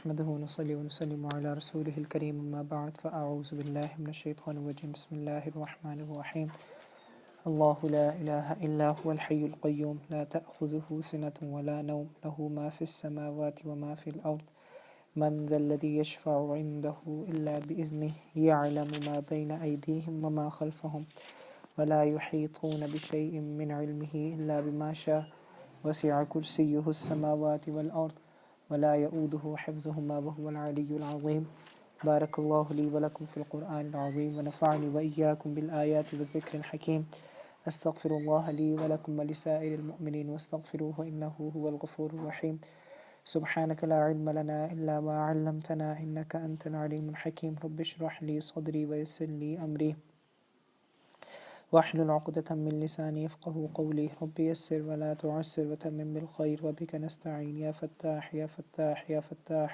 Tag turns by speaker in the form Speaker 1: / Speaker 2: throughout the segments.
Speaker 1: نحمده ونصلي ونسلم على رسوله الكريم أما بعد فأعوذ بالله من الشيطان الرجيم بسم الله الرحمن الرحيم الله لا إله إلا هو الحي القيوم لا تأخذه سنة ولا نوم له ما في السماوات وما في الأرض من ذا الذي يشفع عنده إلا بإذنه يعلم ما بين أيديهم وما خلفهم ولا يحيطون بشيء من علمه إلا بما شاء وسع كرسيه السماوات والأرض ولا يؤوده حفظهما وهو العلي العظيم بارك الله لي ولكم في القرآن العظيم ونفعني وإياكم بالآيات والذكر الحكيم أستغفر الله لي ولكم ولسائر المؤمنين واستغفروه إنه هو الغفور الرحيم سبحانك لا علم لنا إلا ما علمتنا إنك أنت العليم الحكيم رب اشرح لي صدري ويسر لي أمري واحلل عقدة من لساني يفقهوا قولي رب يسر ولا تعسر وتمم بالخير وبك نستعين يا فتاح يا فتاح يا فتاح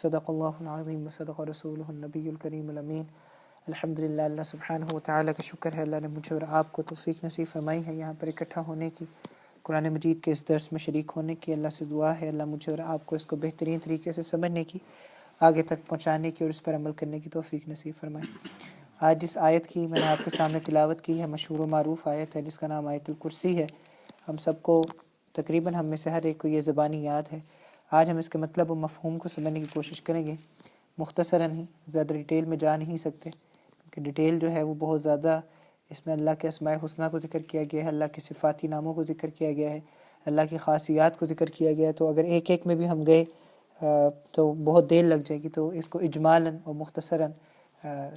Speaker 1: صدق الله العظيم وصدق رسوله النبی الکریم الامین۔ الحمدللہ، اللہ سبحانہ و تعالیٰ کا شکر ہے، اللہ نے مجھے اور آپ کو توفیق نصیب فرمائی ہے یہاں پر اکٹھا ہونے کی، قرآن مجید کے اس درس میں شریک ہونے کی۔ اللہ سے دعا ہے اللہ مجھے اور آپ کو اس کو بہترین طریقے سے سمجھنے کی، آگے تک پہنچانے کی اور اس پر عمل کرنے کی توفیق نصیب فرمائے۔ آج جس آیت کی میں نے آپ کے سامنے تلاوت کی ہے مشہور و معروف آیت ہے جس کا نام آیت الکرسی ہے۔ ہم سب کو تقریباً ہم میں سے ہر ایک کو یہ زبانی یاد ہے۔ آج ہم اس کے مطلب و مفہوم کو سمجھنے کی کوشش کریں گے، مختصراً ہی، زیادہ ڈیٹیل میں جا نہیں سکتے کیونکہ ڈیٹیل جو ہے وہ بہت زیادہ، اس میں اللہ کے اسماء حسنیٰ کو ذکر کیا گیا ہے، اللہ کے صفاتی ناموں کو ذکر کیا گیا ہے، اللہ کی خاصیات کو ذکر کیا گیا ہے، تو اگر ایک ایک میں بھی ہم گئے تو بہت دیر لگ جائے گی، تو اس کو اجمالاً اور مختصراً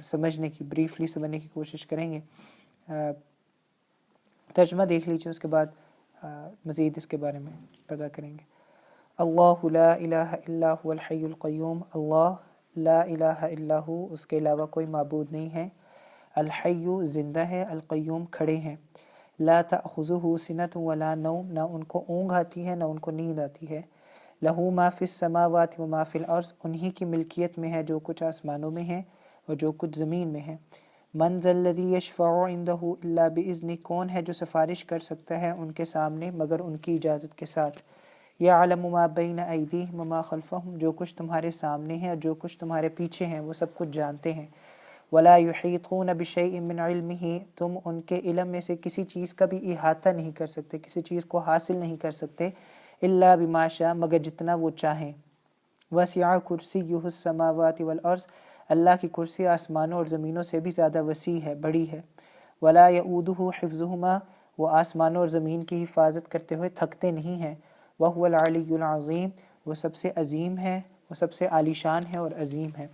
Speaker 1: سمجھنے کی، بریفلی سمجھنے کی کوشش کریں گے۔ ترجمہ دیکھ لیجیے، اس کے بعد مزید اس کے بارے میں پتہ کریں گے۔ اللہ لا الہ الا هو الحی القیوم، اللہ لا الہ الا ہو، اس کے علاوہ کوئی معبود نہیں ہے، الحی زندہ ہے، القیوم کھڑے ہیں، لا تأخذہ سنۃ ولا نوم، نہ ان کو اونگ آتی ہے نہ ان کو نیند آتی ہے، لہ ما فی السماوات و ما فی الارض، انہی کی ملکیت میں ہے جو کچھ آسمانوں میں ہے اور جو کچھ زمین میں ہے، من ذا الذی یشفع عندہ الا باذنہ، کون ہے جو سفارش کر سکتا ہے ان کے سامنے مگر ان کی اجازت کے ساتھ، یعلم ما بین ایدیہم وما خلفہم، جو کچھ تمہارے سامنے ہے اور جو کچھ تمہارے پیچھے ہیں وہ سب کچھ جانتے ہیں، ولا یحیطون بشیء من علمہ، تم ان کے علم میں سے کسی چیز کا بھی احاطہ نہیں کر سکتے، کسی چیز کو حاصل نہیں کر سکتے، الا بما شاء، مگر جتنا وہ چاہیں، وسع کرسیہ السماوات والارض، اللہ کی کرسی آسمانوں اور زمینوں سے بھی زیادہ وسیع ہے، بڑی ہے، ولا یؤودہ حفظہما، وہ آسمانوں اور زمین کی حفاظت کرتے ہوئے تھکتے نہیں ہیں، وہو العلی العظیم، وہ سب سے عظیم ہے، وہ سب سے عالی شان ہے اور عظیم ہے۔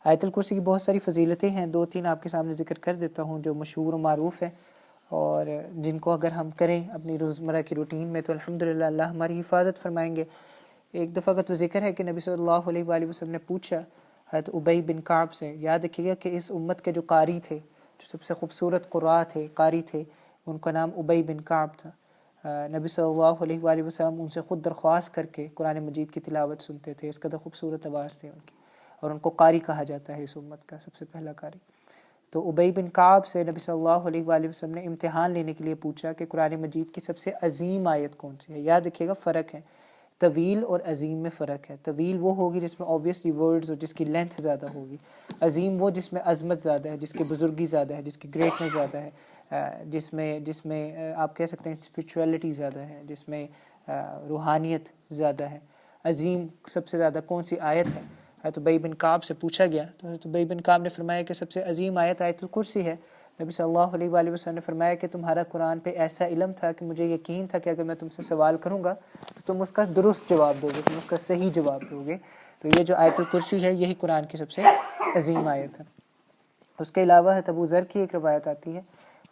Speaker 1: آیت الکرسی کی بہت ساری فضیلتیں ہیں، دو تین آپ کے سامنے ذکر کر دیتا ہوں جو مشہور و معروف ہے، اور جن کو اگر ہم کریں اپنی روزمرہ کی روٹین میں تو الحمدللہ اللہ ہماری حفاظت فرمائیں گے۔ ایک دفعہ کا تو ذکر ہے کہ نبی صلی اللہ علیہ وآلہ وسلم نے پوچھا حضرت ابی بن کعب سے، یاد رکھیے گا کہ اس امت کے جو قاری تھے، جو سب سے خوبصورت قراء تھے، قاری تھے، ان کا نام ابی بن کعب تھا۔ نبی صلی اللہ علیہ وآلہ وسلم ان سے خود درخواست کر کے قرآن مجید کی تلاوت سنتے تھے، اس قدر خوبصورت آواز تھے ان کی، اور ان کو قاری کہا جاتا ہے اس امت کا سب سے پہلا قاری۔ تو ابی بن کعب سے نبی صلی اللہ علیہ وآلہ وسلم نے امتحان لینے کے لیے پوچھا کہ قرآن مجید کی سب سے عظیم آیت کون سی ہے۔ یاد رکھیے گا فرق ہے، طویل اور عظیم میں فرق ہے۔ طویل وہ ہوگی جس میں اوبویسلی ورڈز اور جس کی لینتھ زیادہ ہوگی، عظیم وہ جس میں عظمت زیادہ ہے، جس کی بزرگی زیادہ ہے، جس کی گریٹنس زیادہ ہے، جس میں آپ کہہ سکتے ہیں اسپریچویلٹی زیادہ ہے، جس میں روحانیت زیادہ ہے۔ عظیم سب سے زیادہ کون سی آیت ہے؟ حضرت ابی بن کعب سے پوچھا گیا تو حضرت ابی بن کعب نے فرمایا کہ سب سے عظیم آیت آیت الکرسی ہے۔ نبی صلی اللہ علیہ وآلہ وسلم نے فرمایا کہ تمہارا قرآن پہ ایسا علم تھا کہ مجھے یقین تھا کہ اگر میں تم سے سوال کروں گا تو تم اس کا درست جواب دو گے، تم اس کا صحیح جواب دو گے۔ تو یہ جو آیت الکرسی ہے یہی قرآن کی سب سے عظیم آیت ہے۔ اس کے علاوہ حضرت ابو ذر کی ایک روایت آتی ہے،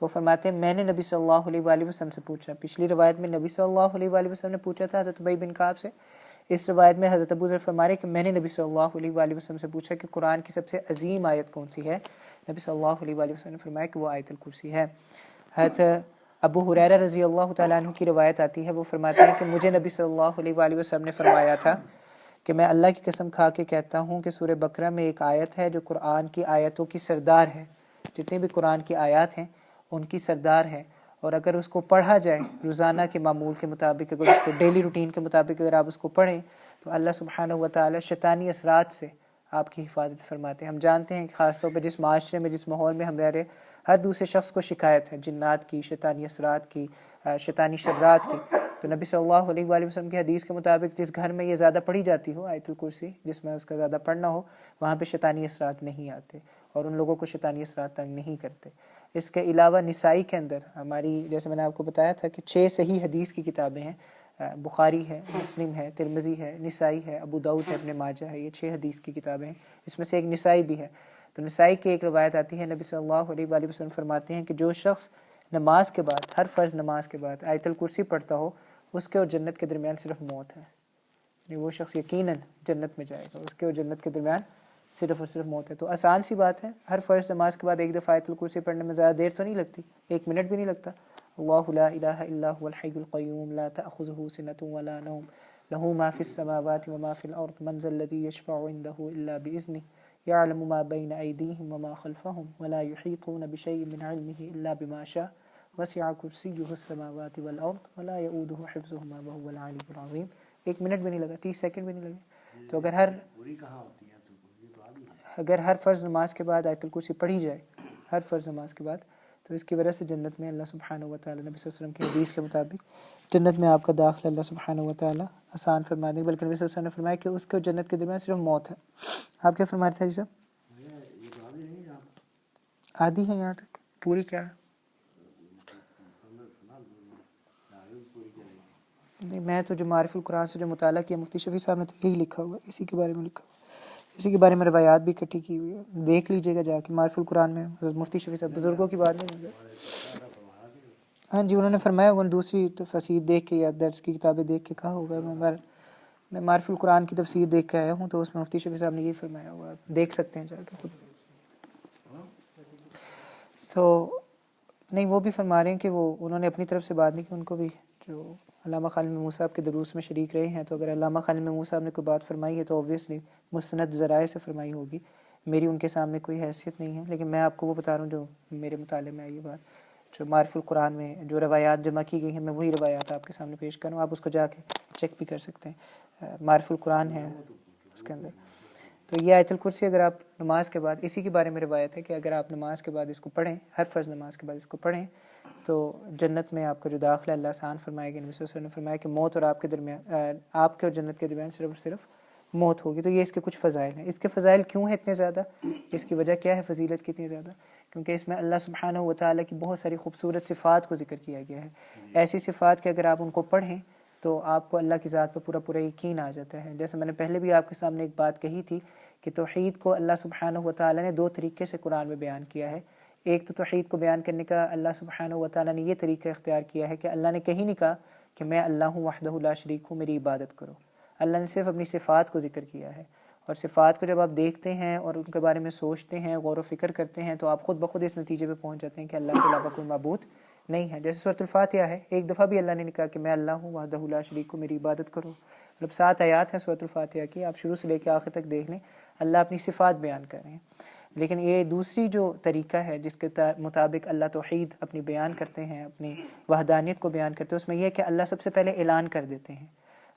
Speaker 1: وہ فرماتے ہیں میں نے نبی صلی اللہ علیہ وآلہ وسلم سے پوچھا۔ پچھلی روایت میں نبی صلی اللہ علیہ وآلہ وسلم نے پوچھا تھا حضرت ابی بن کعب سے، اس روایت میں حضرت ابو ذر فرما رہے کہ میں نے نبی صلی اللہ علیہ وآلہ وسلم سے پوچھا کہ قرآن کی سب سے عظیم آیت کون سی ہے؟ نبی صلی اللہ علیہ وآلہ وسلم نے فرمایا کہ وہ آیت الکرسی ہے۔ حضرت ابو ہریرہ رضی اللہ تعالیٰ عنہ کی روایت آتی ہے، وہ فرماتے ہیں کہ مجھے نبی صلی اللہ علیہ وآلہ وسلم نے فرمایا تھا کہ میں اللہ کی قسم کھا کے کہتا ہوں کہ سورہ بقرہ میں ایک آیت ہے جو قرآن کی آیتوں کی سردار ہے، جتنی بھی قرآن کی آیات ہیں ان کی سردار ہے، اور اگر اس کو پڑھا جائے روزانہ کے معمول کے مطابق، اگر اس کو ڈیلی روٹین کے مطابق اگر آپ اس کو پڑھیں تو اللہ سبحانہ و تعالی شیطانی اثرات سے آپ کی حفاظت فرماتے ہیں۔ ہم جانتے ہیں کہ خاص طور پہ جس معاشرے میں، جس ماحول میں ہم رہ رہے، ہر دوسرے شخص کو شکایت ہے جنات کی، شیطانی اثرات کی، شیطانی شرات کی۔ تو نبی صلی اللہ علیہ وآلہ وسلم کی حدیث کے مطابق جس گھر میں یہ زیادہ پڑھی جاتی ہو آیت الکرسی، جس میں اس کا زیادہ پڑھنا ہو، وہاں پہ شیطانی اثرات نہیں آتے اور ان لوگوں کو شیطانی اثرات تنگ نہیں کرتے۔ اس کے علاوہ نسائی کے اندر ہماری، جیسے میں نے آپ کو بتایا تھا کہ 6 صحیح حدیث کی کتابیں ہیں، بخاری ہے، مسلم ہے، ترمذی ہے، نسائی ہے، ابو داؤد ہے، ابن ماجہ ہے، یہ 6 حدیث کی کتابیں ہیں، اس میں سے ایک نسائی بھی ہے۔ تو نسائی کی ایک روایت آتی ہے، نبی صلی اللہ علیہ وآلہ وسلم فرماتے ہیں کہ جو شخص نماز کے بعد، ہر فرض نماز کے بعد آیت الکرسی پڑھتا ہو، اس کے اور جنت کے درمیان صرف موت ہے، یعنی وہ شخص یقیناً جنت میں جائے گا، اس کے اور جنت کے درمیان صرف اور صرف موت ہے۔ تو آسان سی بات ہے، ہر فرض نماز کے بعد ایک دفعہ آیت الکرسی پڑھنے میں زیادہ دیر تو نہیں لگتی، 1 منٹ بھی نہیں لگتا۔ اللہ لا الہ الا هو الحی القیوم لا تأخذه سنة ولا نوم له ما في السماوات وما في الأرض من ذا الذي يشفع عنده إلا بإذنه يعلم ما بين أيديهم وما خلفهم ولا يحيطون بشيء من علمه إلا بما شاء وسع كرسيه السماوات والأرض ولا يؤوده حفظهما وهو العلي العظيم۔ 1 منٹ بھی نہیں لگا، 30 سیکنڈ بھی نہیں لگے۔ تو اگر ہر فرض نماز کے بعد آیت الکرسی پڑھی جائے، ہر فرض نماز کے بعد، تو اس کی وجہ سے جنت میں اللہ سبحانہ و تعالیٰ، نبی صلی اللہ علیہ وسلم کی حدیث کے مطابق جنت میں آپ کا داخلہ اللہ سبحانہ و تعالیٰ آسان فرما دیں گے، بلکہ نبی صلی اللہ علیہ وسلم نے فرمایا کہ اس کے جنت کے درمیان صرف موت ہے۔ آپ کیا فرما رہے تھے جی صاحب؟ آدھی ہے یہاں تک، پوری کیا ہے؟ نہیں، میں تو جو معرف القرآن سے جو مطالعہ کیا مفتی شفیع صاحب نے تو یہی لکھا ہوا ہے، اسی کے بارے میں لکھا ہوا ہے، اسی کے بارے میں روایات بھی اکٹھی کی ہوئی ہے، دیکھ لیجئے گا جا کے معرف القرآن میں حضرت مفتی شفیع صاحب، بزرگوں کی بات نہیں ہے۔ ہاں جی، انہوں نے فرمایا ہوگا دوسری تفسیر دیکھ کے یا درس کی کتابیں دیکھ کے کہا ہوگا، میں معرف القرآن کی تفسیر دیکھ کے آیا ہوں، تو اس میں مفتی شفیع صاحب نے یہ فرمایا ہوا، دیکھ سکتے ہیں جا کے خود۔ تو نہیں، وہ بھی فرما رہے ہیں کہ وہ انہوں نے اپنی طرف سے بات نہیں کی، ان کو بھی جو علامہ خالد محمود صاحب کے دروس میں شریک رہے ہیں، تو اگر علامہ خالد محمود صاحب نے کوئی بات فرمائی ہے تو اوبویسلی مستند ذرائع سے فرمائی ہوگی، میری ان کے سامنے کوئی حیثیت نہیں ہے، لیکن میں آپ کو وہ بتا رہا ہوں جو میرے مطالعے میں آئی یہ بات، جو معرف القرآن میں جو روایات جمع کی گئی ہیں، میں وہی روایات آپ کے سامنے پیش کروں، آپ اس کو جا کے چیک بھی کر سکتے ہیں، معرف القرآن ہے اس کے اندر۔ تو یہ آیت الکرسی اگر آپ نماز کے بعد، اسی کے بارے میں روایت ہے کہ اگر آپ نماز کے بعد اس کو پڑھیں، ہر فرض نماز کے بعد اس کو پڑھیں، تو جنت میں آپ کا جو داخلہ اللہ آسان فرمائے گا۔ نبی صلی اللہ علیہ وسلم نے فرمایا کہ موت اور آپ کے درمیان، آپ کے اور جنت کے درمیان صرف اور صرف موت ہوگی۔ تو یہ اس کے کچھ فضائل ہیں۔ اس کے فضائل کیوں ہیں اتنے زیادہ؟ اس کی وجہ کیا ہے فضیلت کی اتنی زیادہ؟ کیونکہ اس میں اللہ سبحانہ و تعالیٰ کی بہت ساری خوبصورت صفات کو ذکر کیا گیا ہے، ایسی صفات کہ اگر آپ ان کو پڑھیں تو آپ کو اللہ کی ذات پر پورا یقین آ جاتا ہے۔ جیسے میں نے پہلے بھی آپ کے سامنے ایک بات کہی تھی کہ توحید کو اللہ سبحانہ و تعالیٰ نے 2 طریقے سے قرآن میں بیان کیا ہے۔ ایک تو توحید کو بیان کرنے کا اللہ سبحانہ و تعالیٰ نے یہ طریقہ اختیار کیا ہے کہ اللہ نے کہیں نہیں کہا کہ میں اللہ ہوں وحدہ لا شریک ہوں، میری عبادت کرو۔ اللہ نے صرف اپنی صفات کو ذکر کیا ہے، اور صفات کو جب آپ دیکھتے ہیں اور ان کے بارے میں سوچتے ہیں، غور و فکر کرتے ہیں، تو آپ خود بخود اس نتیجے پہ پہنچ جاتے ہیں کہ اللہ کے علاوہ کوئی معبود نہیں ہے۔ جیسے سورۃ الفاتحہ ہے، ایک دفعہ بھی اللہ نے نہیں کہا کہ میں اللہ ہوں وحدہ لا شریک ہوں، میری عبادت کرو۔ مطلب 7 آیات ہیں سورۃ الفاتحہ کی، آپ شروع سے لے کے آخر تک دیکھ لیں، اللہ اپنی صفات بیان کر رہے ہیں۔ لیکن یہ دوسری جو طریقہ ہے جس کے مطابق اللہ توحید اپنی بیان کرتے ہیں، اپنی وحدانیت کو بیان کرتے ہیں، اس میں یہ ہے کہ اللہ سب سے پہلے اعلان کر دیتے ہیں،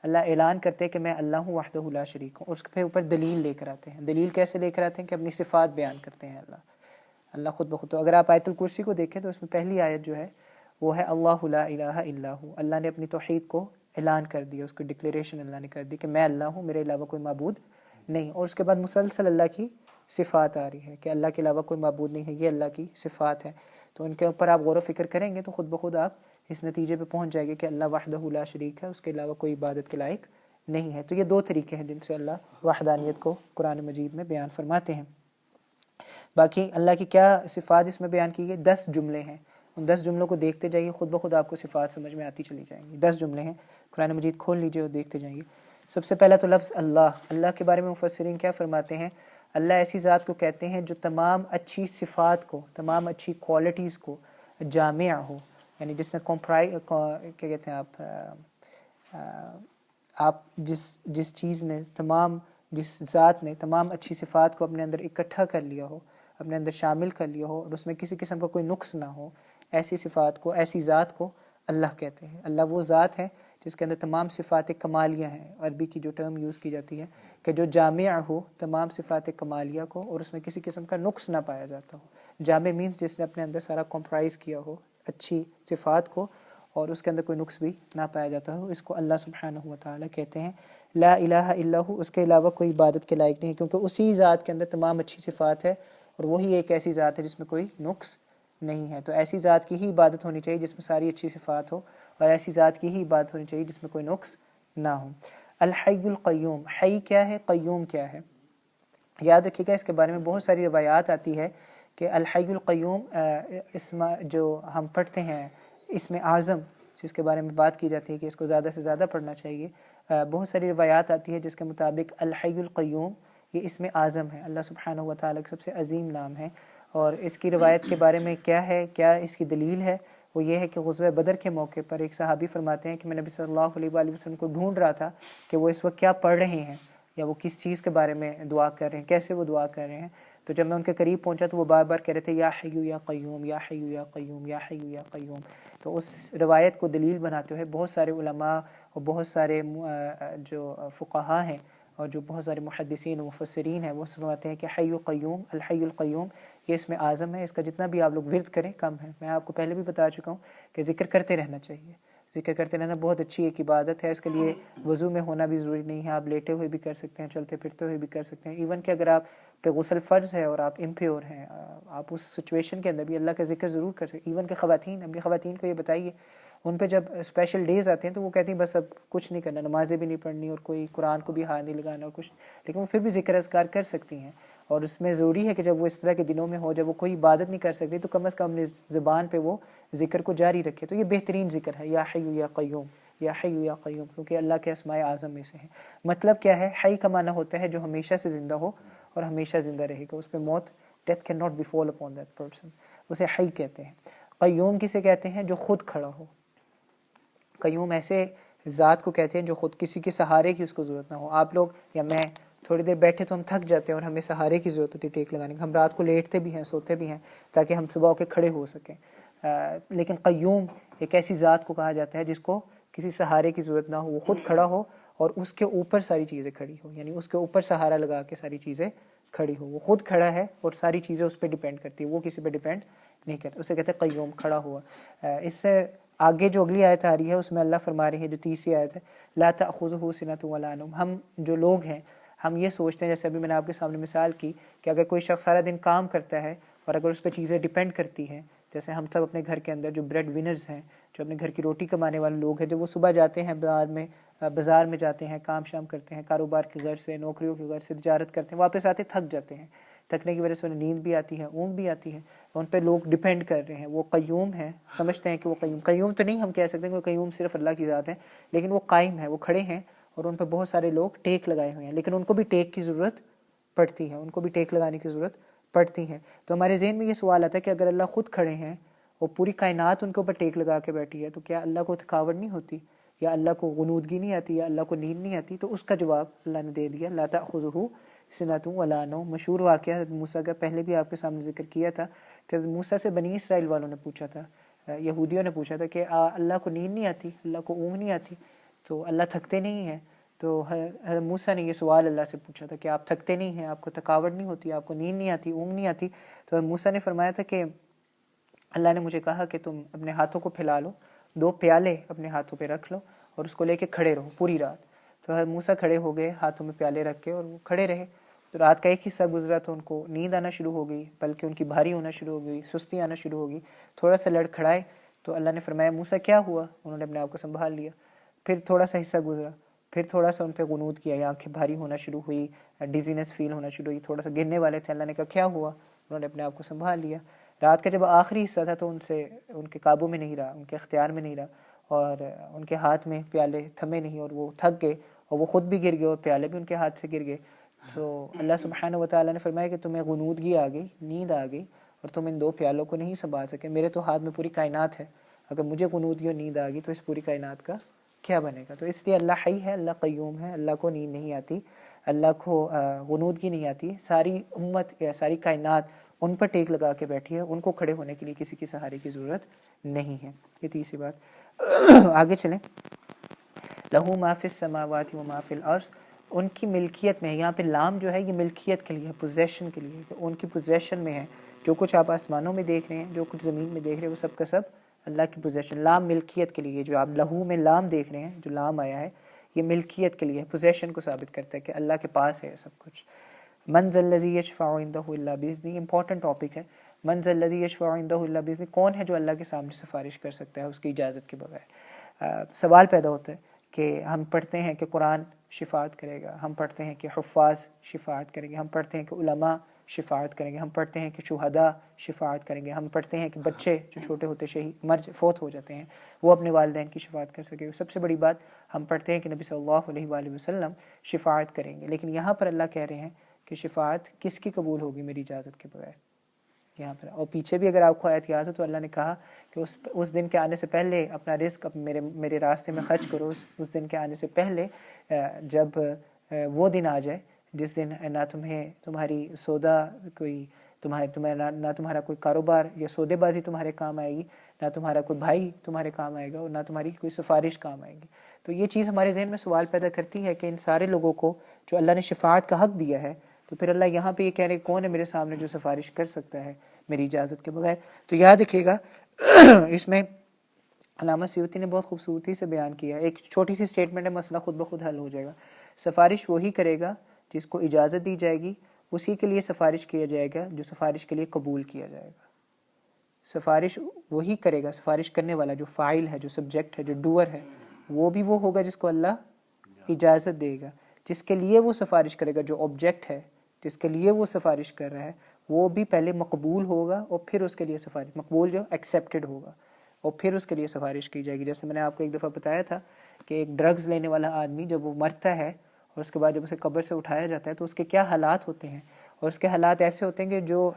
Speaker 1: اللہ اعلان کرتے ہیں کہ میں اللہ ہوں وحدہ لا شریک ہوں، اور اس کے پھر اوپر دلیل لے کر آتے ہیں۔ دلیل کیسے لے کر آتے ہیں کہ اپنی صفات بیان کرتے ہیں اللہ خود بخود۔ تو اگر آپ آیت الکرسی کو دیکھیں تو اس میں پہلی آیت جو ہے وہ ہے اللہ لا الہ الا ہو، اللہ نے اپنی توحید کو اعلان کر دیا، اس کو ڈکلیریشن اللہ نے کر دی کہ میں اللہ ہوں، میرے علاوہ کوئی معبود نہیں۔ اور اس کے بعد مسلسل اللہ کی صفات آ رہی ہے کہ اللہ کے علاوہ کوئی معبود نہیں ہے، یہ اللہ کی صفات ہیں۔ تو ان کے اوپر آپ غور و فکر کریں گے تو خود بخود آپ اس نتیجے پہ پہنچ جائے گے کہ اللہ وحدہ لا شریک ہے، اس کے علاوہ کوئی عبادت کے لائق نہیں ہے۔ تو یہ 2 طریقے ہیں جن سے اللہ وحدانیت کو قرآن مجید میں بیان فرماتے ہیں۔ باقی اللہ کی کیا صفات اس میں بیان کی گئی؟ 10 جملے ہیں، ان 10 جملوں کو دیکھتے جائیے، خود بخود آپ کو صفات سمجھ میں آتی چلی جائیں گی۔ 10 جملے ہیں، قرآن مجید کھول لیجئے اور دیکھتے جائیے۔ سب سے پہلا تو لفظ اللہ کے بارے میں مفسرین کیا فرماتے ہیں؟ اللہ ایسی ذات کو کہتے ہیں جو تمام اچھی صفات کو، تمام اچھی کوالٹیز کو جامع ہو، یعنی جس نے کیا کہتے ہیں آپ جس چیز نے جس ذات نے تمام اچھی صفات کو اپنے اندر اکٹھا کر لیا ہو، اپنے اندر شامل کر لیا ہو، اور اس میں کسی قسم کا کوئی نقص نہ ہو، ایسی صفات کو، ایسی ذات کو اللہ کہتے ہیں۔ اللہ وہ ذات ہے جس کے اندر تمام صفات کمالیہ ہیں، عربی کی جو ٹرم یوز کی جاتی ہے کہ جو جامع ہو تمام صفات کمالیہ کو اور اس میں کسی قسم کا نقص نہ پایا جاتا ہو۔ جامع مینس جس نے اپنے اندر سارا کمپرائز کیا ہو اچھی صفات کو اور اس کے اندر کوئی نقص بھی نہ پایا جاتا ہو، اس کو اللہ سبحانہ و تعالیٰ کہتے ہیں۔ لا الہ الا ہو، اس کے علاوہ کوئی عبادت کے لائق نہیں، کیونکہ اسی ذات کے اندر تمام اچھی صفات ہے اور وہی ایک ایسی ذات ہے جس میں کوئی نقص نہیں ہے۔ تو ایسی ذات کی ہی عبادت ہونی چاہیے جس میں ساری اچھی صفات ہو، اور ایسی ذات کی ہی عبادت ہونی چاہیے جس میں کوئی نقص نہ ہو۔ الحی القیوم، حی کیا ہے، قیوم کیا ہے؟ یاد رکھیے گا اس کے بارے میں بہت ساری روایات آتی ہے کہ الحی القیوم اسم جو ہم پڑھتے ہیں اسم اعظم، جس کے بارے میں بات کی جاتی ہے کہ اس کو زیادہ سے زیادہ پڑھنا چاہیے، بہت ساری روایات آتی ہے جس کے مطابق الحی القیوم یہ اسم اعظم ہے، اللہ سبحانہ و تعالیٰ کا سب سے عظیم نام ہے۔ اور اس کی روایت کے بارے میں کیا ہے، کیا اس کی دلیل ہے، وہ یہ ہے کہ غزوہ بدر کے موقع پر ایک صحابی فرماتے ہیں کہ میں نبی صلی اللہ علیہ وآلہ وسلم کو ڈھونڈ رہا تھا کہ وہ اس وقت کیا پڑھ رہے ہیں یا وہ کس چیز کے بارے میں دعا کر رہے ہیں، کیسے وہ دعا کر رہے ہیں۔ تو جب میں ان کے قریب پہنچا تو وہ بار بار کہہ رہے تھے یا حیو یا قیوم، یا حیو یا قیوم، یا حیو یا قیوم۔ تو اس روایت کو دلیل بناتے ہوئے بہت سارے علماء اور بہت سارے جو فقہاء ہیں اور جو بہت سارے محدثین و مفسرین ہیں وہ فرماتے ہیں کہ حی قیوم، الحی القیوم یہ اسم اعظم ہے، اس کا جتنا بھی آپ لوگ ورد کریں کم ہے۔ میں آپ کو پہلے بھی بتا چکا ہوں کہ ذکر کرتے رہنا چاہیے، ذکر کرتے رہنا بہت اچھی ایک عبادت ہے۔ اس کے لیے وضو میں ہونا بھی ضروری نہیں ہے، آپ لیٹے ہوئے بھی کر سکتے ہیں، چلتے پھرتے ہوئے بھی کر سکتے ہیں، ایون کہ اگر آپ پہ غسل فرض ہے اور آپ امپیور ہیں، آپ اس سچویشن کے اندر بھی اللہ کا ذکر ضرور کر سکتے ہیں۔ ایون کہ خواتین، اپنی خواتین کو یہ بتائیے، ان پہ جب اسپیشل ڈیز آتے ہیں تو وہ کہتی ہیں بس اب کچھ نہیں کرنا، نمازیں بھی نہیں پڑھنی اور کوئی قرآن کو بھی ہاتھ نہیں لگانا اور کچھ، لیکن وہ پھر بھی ذکر اذکار کر سکتی ہیں۔ اور اس میں ضروری ہے کہ جب وہ اس طرح کے دنوں میں ہو جب وہ کوئی عبادت نہیں کر سکتی تو کم از کم اپنی زبان پہ وہ ذکر کو جاری رکھے۔ تو یہ بہترین ذکر ہے، یا حیو یا قیوم، یا حیو یا قیوم، کیونکہ اللہ کے اسماء اعظم میں سے ہے۔ مطلب کیا ہے، حی کا معنی ہوتا ہے جو ہمیشہ سے زندہ ہو اور ہمیشہ زندہ رہے گا، اس پہ موت، death can not be fall upon that person, اسے حی کہتے ہیں۔ قیوم کسے کہتے ہیں؟ جو خود کھڑا ہو۔ قیوم ایسے ذات کو کہتے ہیں جو خود کسی کے سہارے کی اس کو ضرورت نہ ہو۔ آپ لوگ یا میں تھوڑی دیر بیٹھے تو ہم تھک جاتے ہیں اور ہمیں سہارے کی ضرورت ہوتی ہے ٹیک لگانے کی، ہم رات کو لیٹتے بھی ہیں، سوتے بھی ہیں تاکہ ہم صبح ہو کے کھڑے ہو سکیں۔ لیکن قیوم ایک ایسی ذات کو کہا جاتا ہے جس کو کسی سہارے کی ضرورت نہ ہو، وہ خود کھڑا ہو اور اس کے اوپر ساری چیزیں کھڑی ہو، یعنی اس کے اوپر سہارا لگا کے ساری چیزیں کھڑی ہو۔ وہ خود کھڑا ہے اور ساری چیزیں اس پہ ڈیپینڈ کرتی ہے، وہ کسی پہ ڈیپینڈ نہیں کرتا، اسے کہتے ہیں قیوم، کھڑا ہوا۔ اس سے آگے جو اگلی آیت آ رہی ہے اس میں اللہ فرما رہی ہے، جو تیسری آیت ہے، لا تأخذہ سنۃ ولا نوم۔ ہم جو لوگ ہیں ہم یہ سوچتے ہیں، جیسے ابھی میں نے آپ کے سامنے مثال کی کہ اگر کوئی شخص سارا دن کام کرتا ہے اور اگر اس پہ چیزیں ڈیپینڈ کرتی ہیں، جیسے ہم سب اپنے گھر کے اندر جو بریڈ ونرز ہیں، جو اپنے گھر کی روٹی کمانے والے لوگ ہیں، جب وہ صبح جاتے ہیں بازار میں جاتے ہیں، کام شام کرتے ہیں، کاروبار کے غرض سے، نوکریوں کے غرض سے تجارت کرتے ہیں، واپس آتے تھک جاتے ہیں، تھکنے کی وجہ سے انہیں نیند بھی آتی ہے، اونگ بھی آتی ہے، ان پہ لوگ ڈیپینڈ کر رہے ہیں۔ وہ قیوم ہیں، سمجھتے ہیں کہ وہ قیوم تو نہیں ہم کہہ سکتے کہ قیوم صرف اللہ کی ذات ہے، لیکن وہ قائم ہے، وہ کھڑے ہیں اور ان پہ بہت سارے لوگ ٹیک لگائے ہوئے ہیں، لیکن ان کو بھی ٹیک کی ضرورت پڑتی ہے، ان کو بھی ٹیک لگانے کی ضرورت پڑتی ہے۔ تو ہمارے ذہن میں یہ سوال آتا ہے کہ اگر اللہ خود کھڑے ہیں اور پوری کائنات ان کے اوپر ٹیک لگا کے بیٹھی ہے تو کیا اللہ کو تھکاوٹ نہیں ہوتی، یا اللہ کو غنودگی نہیں آتی، یا اللہ کو نیند نہیں آتی؟ تو اس کا جواب اللہ نے دے دیا، لا تأخذہ سنۃ ولا نوم۔ مشہور واقعہ حضرت موسیٰ کا پہلے بھی آپ کے سامنے ذکر کیا تھا کہ حضرت موسیٰ سے بنی اسرائیل والوں نے پوچھا تھا، یہودیوں نے پوچھا تھا کہ اللہ کو نیند نہیں آتی، اللہ کو اونگ نہیں آتی، تو اللہ تھکتے نہیں ہیں؟ تو حضرت موسیٰ نے یہ سوال اللہ سے پوچھا تھا کہ آپ تھکتے نہیں ہیں، آپ کو تھکاوٹ نہیں ہوتی، آپ کو نیند نہیں آتی، اونگ نہیں آتی؟ تو حضرت موسیٰ نے فرمایا تھا کہ اللہ نے مجھے کہا کہ تم اپنے ہاتھوں کو پھیلا لو، 2 پیالے اپنے ہاتھوں پہ رکھ لو اور اس کو لے کے کھڑے رہو پوری رات۔ تو حضرت موسیٰ کھڑے ہو گئے ہاتھوں میں پیالے رکھ کے اور وہ کھڑے رہے۔ تو رات کا ایک حصہ گزرا تو ان کو نیند آنا شروع ہو گئی، بلکہ ان کی بھاری ہونا شروع ہو گئی، سستی آنا شروع ہو گئی، تھوڑا سا لڑکھڑائے تو اللہ نے فرمایا موسیٰ کیا ہوا؟ انہوں نے اپنے آپ کو سنبھال لیا۔ پھر تھوڑا سا حصہ گزرا، پھر تھوڑا سا ان پہ غنود کیا، آنکھیں بھاری ہونا شروع ہوئی، ڈیزینس فیل ہونا شروع ہوئی، تھوڑا سا گرنے والے تھے، اللہ نے کہا کیا ہوا؟ انہوں نے اپنے آپ کو سنبھال لیا۔ رات کا جب آخری حصہ تھا تو ان کے قابو میں نہیں رہا، ان کے اختیار میں نہیں رہا، اور ان کے ہاتھ میں پیالے تھمے نہیں اور وہ تھک گئے اور وہ خود بھی گر گئے اور پیالے بھی ان کے ہاتھ سے گر گئے۔ تو اللہ سبحانہ و تعالیٰ نے فرمایا کہ تمہیں غنودگی آ گئی، نیند آ گئی اور تم ان 2 پیالوں کو نہیں سنبھال سکے، میرے تو ہاتھ میں پوری کائنات ہے، اگر مجھے غنودگی اور نیند آ گئی تو اس پوری کائنات کا کیا بنے گا؟ تو اس لیے اللہ حی ہے، اللہ قیوم ہے، اللہ کو نیند نہیں آتی۔ اللہ کو غنودگی نہیں آتی ہے، ساری امت یا ساری کائنات ان پر ٹیک لگا کے بیٹھی ہے، ان کو کھڑے ہونے کے لیے کسی کے سہارے کی ضرورت نہیں ہے۔ یہ تیسری بات۔ آگے چلیں، لہو ما فی السماوات و ما فی الارض، ان کی ملکیت میں ہے۔ یہاں پہ لام جو ہے یہ ملکیت کے لیے ہے، پوزیشن کے لیے، کہ ان کی پوزیشن میں ہے، جو کچھ آپ آسمانوں میں دیکھ رہے ہیں، جو کچھ زمین میں دیکھ رہے ہیں، وہ سب کا سب اللہ کی پوزیشن۔ لام ملکیت کے لیے، جو آپ لہو میں لام دیکھ رہے ہیں، جو لام آیا ہے یہ ملکیت کے لیے ہے، پوزیشن کو ثابت کرتا ہے کہ اللہ کے پاس ہے سب کچھ۔ من ذا الذی یشفع عندہ الا باذنہ، امپورٹنٹ ٹاپک ہے۔ من ذا الذی یشفع عندہ الا باذنہ، کون ہے جو اللہ کے سامنے سفارش کر سکتا ہے اس کی اجازت کے بغیر؟ سوال پیدا ہوتا ہے کہ ہم پڑھتے ہیں کہ قرآن شفاعت کرے گا، ہم پڑھتے ہیں کہ حفاظ شفاعت کریں گے، ہم پڑھتے ہیں کہ علماء شفاعت کریں گے، ہم پڑھتے ہیں کہ شہداء شفاعت کریں گے، ہم پڑھتے ہیں کہ بچے جو چھوٹے ہوتے فوت ہو جاتے ہیں وہ اپنے والدین کی شفاعت کر سکے۔ سب سے بڑی بات ہم پڑھتے ہیں کہ نبی صلی اللہ علیہ وآلہ وسلم شفاعت کریں گے، لیکن یہاں پر اللہ کہہ رہے ہیں کہ شفاعت کس کی قبول ہوگی میری اجازت کے بغیر؟ یہاں پر اور پیچھے بھی اگر آپ کو آیت یاد ہو تو اللہ نے کہا کہ اس دن کے آنے سے پہلے اپنا رزق میرے راستے میں خرچ کرو، اس دن کے آنے سے پہلے، جب وہ دن آ جائے جس دن نہ تمہاری سودا کوئی نہ تمہارا کوئی کاروبار یا سودے بازی تمہارے کام آئے گی، نہ تمہارا کوئی بھائی تمہارے کام آئے گا، اور نہ تمہاری کوئی سفارش کام آئے گی۔ تو یہ چیز ہمارے ذہن میں سوال پیدا کرتی ہے کہ ان سارے لوگوں کو جو اللہ نے شفاعت کا حق دیا ہے، تو پھر اللہ یہاں پہ یہ کہہ رہے کون ہے میرے سامنے جو سفارش کر سکتا ہے میری اجازت کے بغیر؟ تو یاد رکھیے گا اس میں علامہ سیوطی نے بہت خوبصورتی سے بیان کیا ہے، ایک چھوٹی سی سٹیٹمنٹ ہے، مسئلہ خود بخود حل ہو جائے گا۔ سفارش وہی کرے گا جس کو اجازت دی جائے گی، اسی کے لیے سفارش کیا جائے گا جو سفارش کے لیے قبول کیا جائے گا۔ سفارش وہی کرے گا، سفارش کرنے والا جو فاعل ہے، جو سبجیکٹ ہے، جو ڈوئر ہے، وہ بھی وہ ہوگا جس کو اللہ اجازت دے گا۔ جس کے لیے وہ سفارش کرے گا، جو آبجیکٹ ہے جس کے لیے وہ سفارش کر رہا ہے، وہ بھی پہلے مقبول ہوگا اور پھر اس کے لیے سفارش، مقبول جو ایکسیپٹڈ ہوگا، اور پھر اس کے لیے سفارش کی جائے گی۔ جیسے میں نے آپ کو ایک دفعہ بتایا تھا کہ ایک ڈرگز لینے والا آدمی جب وہ مرتا ہے اور اس کے بعد جب اسے قبر سے اٹھایا جاتا ہے تو اس کے کیا حالات ہوتے ہیں، اور اس کے حالات ایسے ہوتے ہیں کہ جو